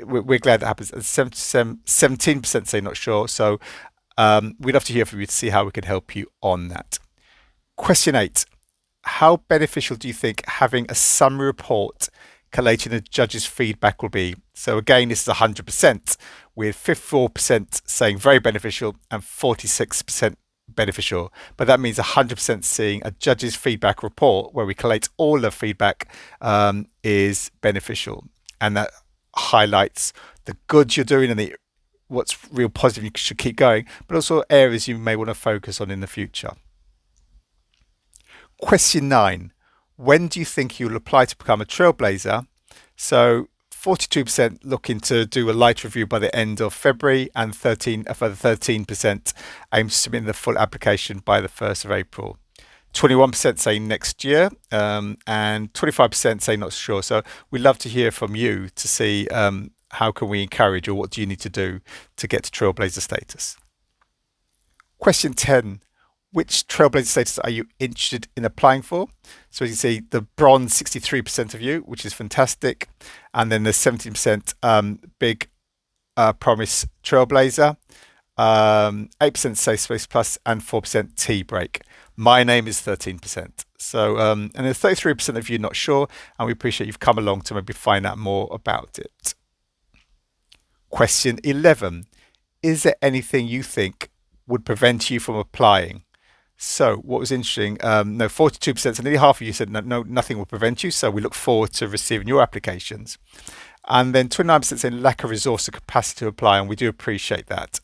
we're glad that happens. 17% say not sure. So we'd love to hear from you to see how we can help you on that. Question 8. How beneficial do you think having a summary report collating the judges' feedback will be? So again, this is 100%, with 54% saying very beneficial and 46% beneficial. But that means 100% seeing a judge's feedback report where we collate all the feedback is beneficial. And that highlights the good you're doing and what's real positive you should keep going, but also areas you may want to focus on in the future. Question 9. When do you think you'll apply to become a Trailblazer? So 42% looking to do a light review by the end of February, and 13% aim to submit the full application by the 1st of April. 21% say next year, and 25% say not sure. So we'd love to hear from you to see how can we encourage, or what do you need to do to get to Trailblazer status? Question 10. Which Trailblazer status are you interested in applying for? So as you see, the bronze, 63% of you, which is fantastic. And then there's 17% big promise Trailblazer, 8% say Space Plus, and 4% Tea Break. My name is 13%. So, and there's 33% of you not sure, and we appreciate you've come along to maybe find out more about it. Question 11. Is there anything you think would prevent you from applying? So what was interesting, no, 42%, so nearly half of you said no, nothing will prevent you. So we look forward to receiving your applications. And then 29% saying lack of resource or capacity to apply, and we do appreciate that.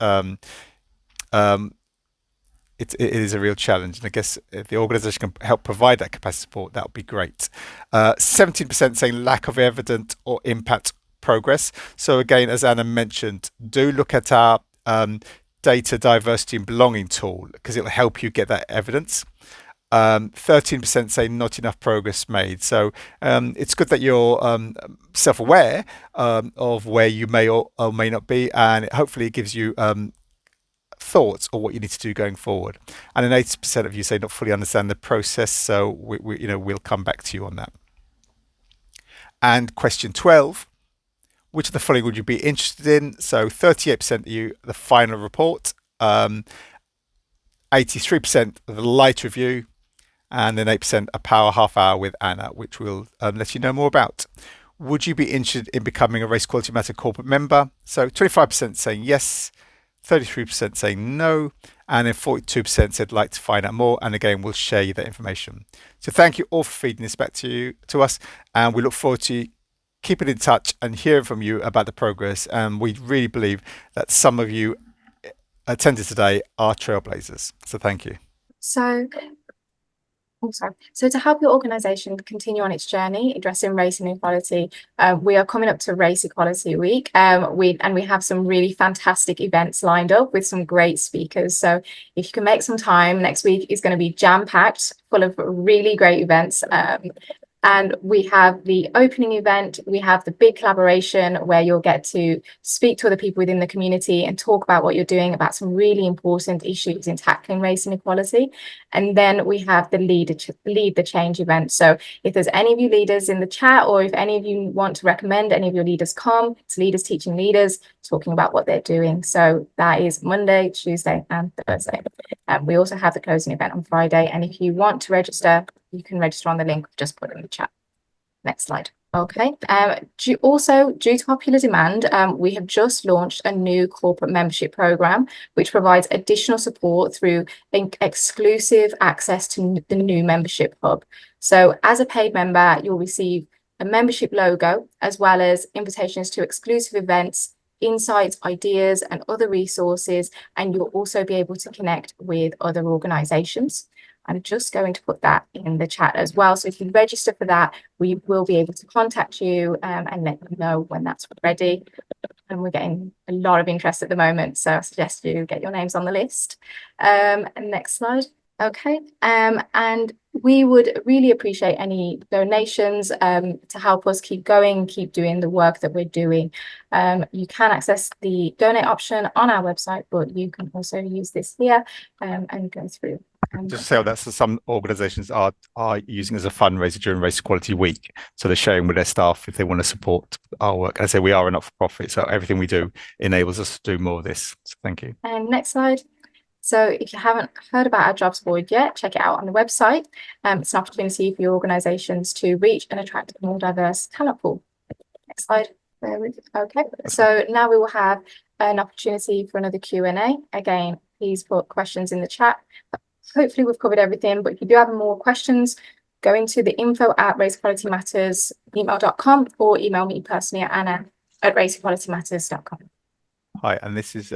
It is a real challenge, and I guess if the organisation can help provide that capacity support, that would be great. 17% saying lack of evident or impact progress. So again, as Anna mentioned, do look at our data diversity and belonging tool, because it'll help you get that evidence. 13% say not enough progress made. So it's good that you're self-aware of where you may or may not be, and hopefully it gives you thoughts on what you need to do going forward. And then 80% of you say not fully understand the process. So we'll come back to you on that. And question 12, which of the following would you be interested in? So 38% of you, the final report, 83% of the light review, and then 8% a power half hour with Anna, which we'll let you know more about. Would you be interested in becoming a Race Equality Matter corporate member? So 25% saying yes, 33% saying no, and then 42% said like to find out more. And again, we'll share you that information. So thank you all for feeding this back to us, and we look forward to keeping in touch and hearing from you about the progress. And we really believe that some of you attended today are trailblazers. So thank you. So to help your organisation continue on its journey addressing race and equality, we are coming up to Race Equality Week. We have some really fantastic events lined up with some great speakers. So if you can make some time, next week is going to be jam-packed, full of really great events. And we have the opening event, we have the big collaboration where you'll get to speak to other people within the community and talk about what you're doing about some really important issues in tackling race and equality. And then we have the Lead the Change event. So if there's any of you leaders in the chat, or if any of you want to recommend any of your leaders come, it's Leaders Teaching Leaders, talking about what they're doing. So that is Monday, Tuesday and Thursday. We also have the closing event on Friday. And if you want to register, you can register on the link we've just put in the chat. Next slide. Okay. Due to popular demand, we have just launched a new corporate membership program, which provides additional support through exclusive access to the new membership hub. So as a paid member, you'll receive a membership logo, as well as invitations to exclusive events, insights, ideas, and other resources. And you'll also be able to connect with other organizations. I'm just going to put that in the chat as well. So if you register for that, we will be able to contact you and let you know when that's ready. And we're getting a lot of interest at the moment, so I suggest you get your names on the list. And next slide. Okay. And we would really appreciate any donations to help us keep going, keep doing the work that we're doing. You can access the donate option on our website, but you can also use this here and go through. Just to say that some organisations are using as a fundraiser during Race Equality Week. So they're sharing with their staff if they want to support our work. As I say, we are a not-for-profit, so everything we do enables us to do more of this. So thank you. And next slide. So if you haven't heard about our jobs board yet, check it out on the website. It's an opportunity for your organisations to reach and attract a more diverse talent pool. Next slide. Okay, so now we will have an opportunity for another Q&A. Again, please put questions in the chat. Hopefully we've covered everything, but if you do have more questions, go into the info@raceequalitymatters.com or email me personally at anna@raceequalitymatters.com. Hi, and this is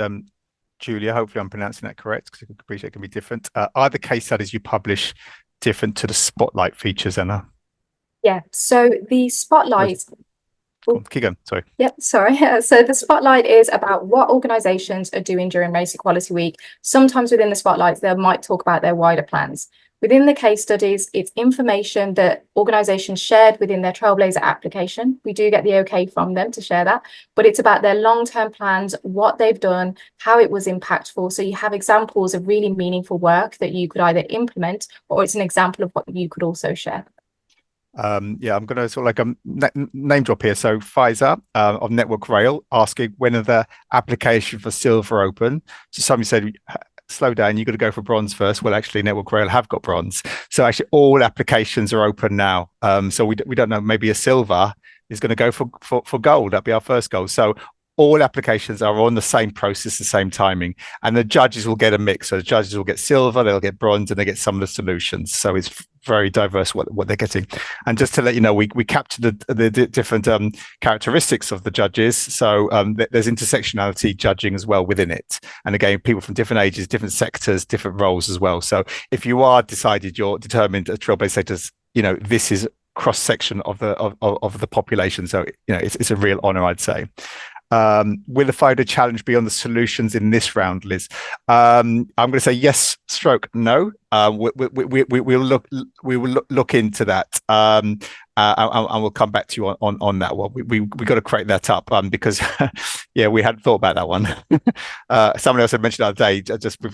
Julia. Hopefully I'm pronouncing that correct, because I appreciate it can be different. Are the case studies you publish different to the spotlight features, Anna? Yeah, so the spotlight... Keep going, sorry. Yep, sorry. So the spotlight is about what organisations are doing during Race Equality Week. Sometimes within the spotlights, they might talk about their wider plans. Within the case studies, it's information that organisations shared within their Trailblazer application. We do get the okay from them to share that, but it's about their long-term plans, what they've done, how it was impactful. So you have examples of really meaningful work that you could either implement, or it's an example of what you could also share. Yeah, I'm going to sort of like name drop here. So Pfizer of Network Rail asking when are the application for silver open? So somebody said, slow down, you've got to go for bronze first. Well, actually, Network Rail have got bronze. So actually, all applications are open now. So we don't know. Maybe a silver is going to go for gold. That'd be our first goal. So all applications are on the same process, the same timing, and the judges will get a mix. So the judges will get silver, they'll get bronze, and they get some of the solutions. So it's very diverse what they're getting. And just to let you know, we captured the different characteristics of the judges. So there's intersectionality judging as well within it. And again, people from different ages, different sectors, different roles as well. So if you are decided you're determined as Trailblazer status, this is cross section of the population. So it's a real honor, I'd say. Will the 5-day challenge be on the solutions in this round, Liz? I'm going to say yes, stroke no. We will look into that, and we'll come back to you on that one. We got to create that up because Yeah, we hadn't thought about that one. Someone else had mentioned the other day,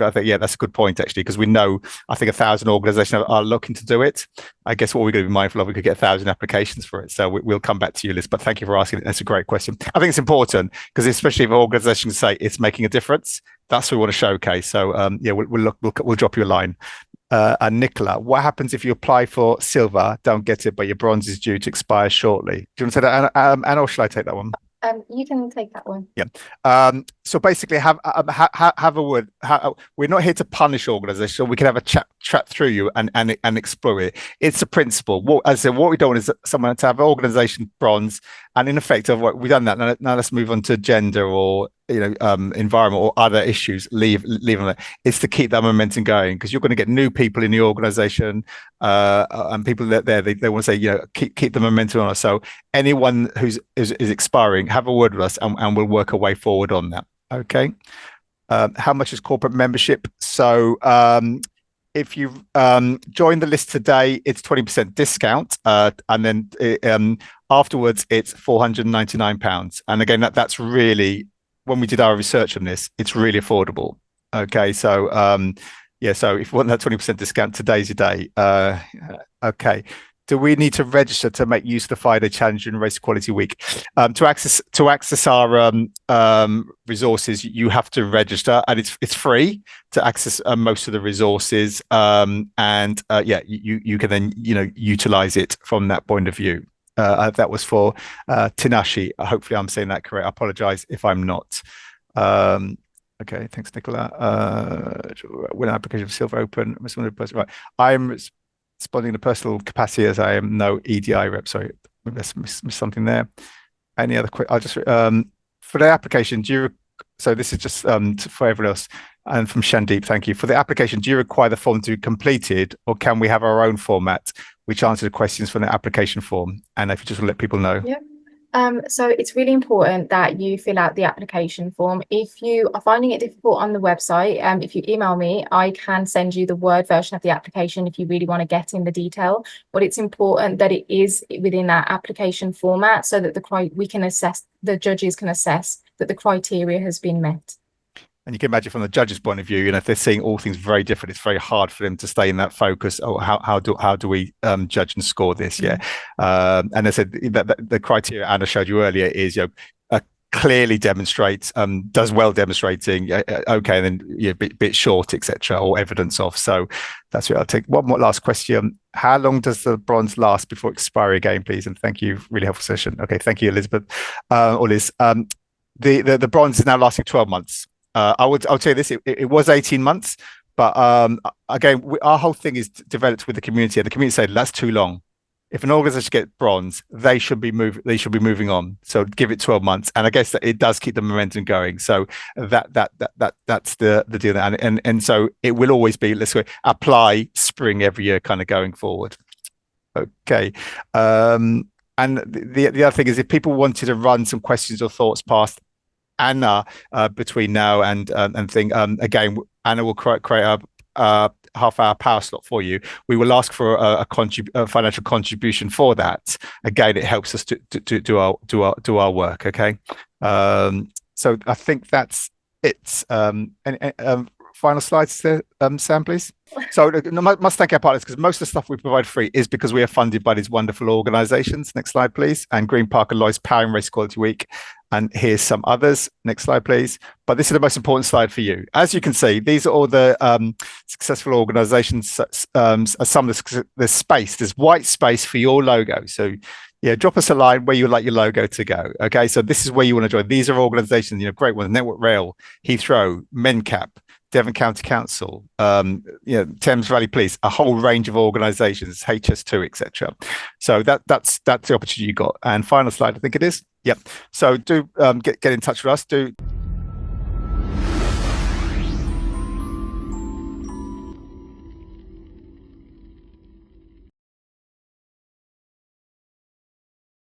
I think, yeah, that's a good point, actually, because we know, I think 1,000 organizations are looking to do it. I guess what we're going to be mindful of, we could get 1,000 applications for it. So we'll come back to you, Liz, but thank you for asking. That's a great question. I think it's important because especially if organizations say it's making a difference, that's what we want to showcase. So yeah, we'll drop you a line. And Nicola, what happens if you apply for silver, don't get it, but your bronze is due to expire shortly? Do you want to say that, Anna, or should I take that one? You can take that one. Yeah. So basically, have a word. We're not here to punish organisations. So we can have a chat through you and explore it. It's a principle. As I said, what we don't want is someone to have organisation bronze, and in effect of what we've done that. Now let's move on to gender or environment or other issues. Leave on that. It's to keep that momentum going because you're going to get new people in the organisation and people that they want to say keep the momentum on us. So anyone who's is expiring, have a word with us and we'll work our way forward on that. Okay. How much is corporate membership? So if you join the list today, it's 20% discount, and then afterwards it's £499. And again, that's really, when we did our research on this, it's really affordable. Okay, so yeah, so if you want that 20% discount, today's your day. Okay. Do we need to register to make use of the Friday Challenge during Race Equality Week? To access our resources, you have to register, and it's free to access most of the resources. And yeah, you can then utilize it from that point of view. That was for Tinashi. Hopefully, I'm saying that correct. I apologize if I'm not. Okay, thanks, Nicola. When application for Silver open, right. I'm responding to personal capacity as I am no EDI rep. Sorry, I missed something there. Any other quick? I'll just for the application. So this is just for everyone else. And from Shandeep, thank you for the application. Do you require the form to be completed, or can we have our own format which answer the questions from the application form? And if you just let people know. Yeah. So it's really important that you fill out the application form. If you are finding it difficult on the website, if you email me, I can send you the Word version of the application if you really want to get in the detail. But it's important that it is within that application format so that the judges can assess that the criteria has been met. And you can imagine from the judge's point of view, if they're seeing all things very different, it's very hard for them to stay in that focus. Oh, how do we judge and score this? Yeah, and I said that the criteria Anna showed you earlier is clearly demonstrates, does well demonstrating. Okay, and then bit short, etc., or evidence of. So that's what I'll take. One more last question: how long does the bronze last before expiry again, please? And thank you, really helpful session. Okay, thank you, Elizabeth or Liz. The bronze is now lasting 12 months. I'll tell you this, it was 18 months, but again, our whole thing is developed with the community, and the community said that's too long. If an organization gets bronze, they should be moving on. So give it 12 months, and I guess that it does keep the momentum going. So that's the deal, and so it will always be, let's go apply spring every year, kind of going forward. Okay. And the other thing is, if people wanted to run some questions or thoughts past Anna between now and thing, again, Anna will create a half-hour power slot for you. We will ask for a financial contribution for that. Again, it helps us to do our work. Okay, so I think that's it. Final slides there, Sam, please. So must thank our partners, because most of the stuff we provide free is because we are funded by these wonderful organizations. Next slide, please. And Green Park and Lloyd's powering Race Equality Week. And here's some others. Next slide, please. But this is the most important slide for you. As you can see, these are all the successful organizations. Some of the space, there's white space for your logo. So yeah, drop us a line where you would like your logo to go. Okay, so this is where you want to join. These are organizations, great ones: Network Rail, Heathrow, MenCap, Devon County Council, Thames Valley Police, a whole range of organisations, HS2, etc. So that's the opportunity you got. And final slide, I think it is. Yep. So do get in touch with us. Do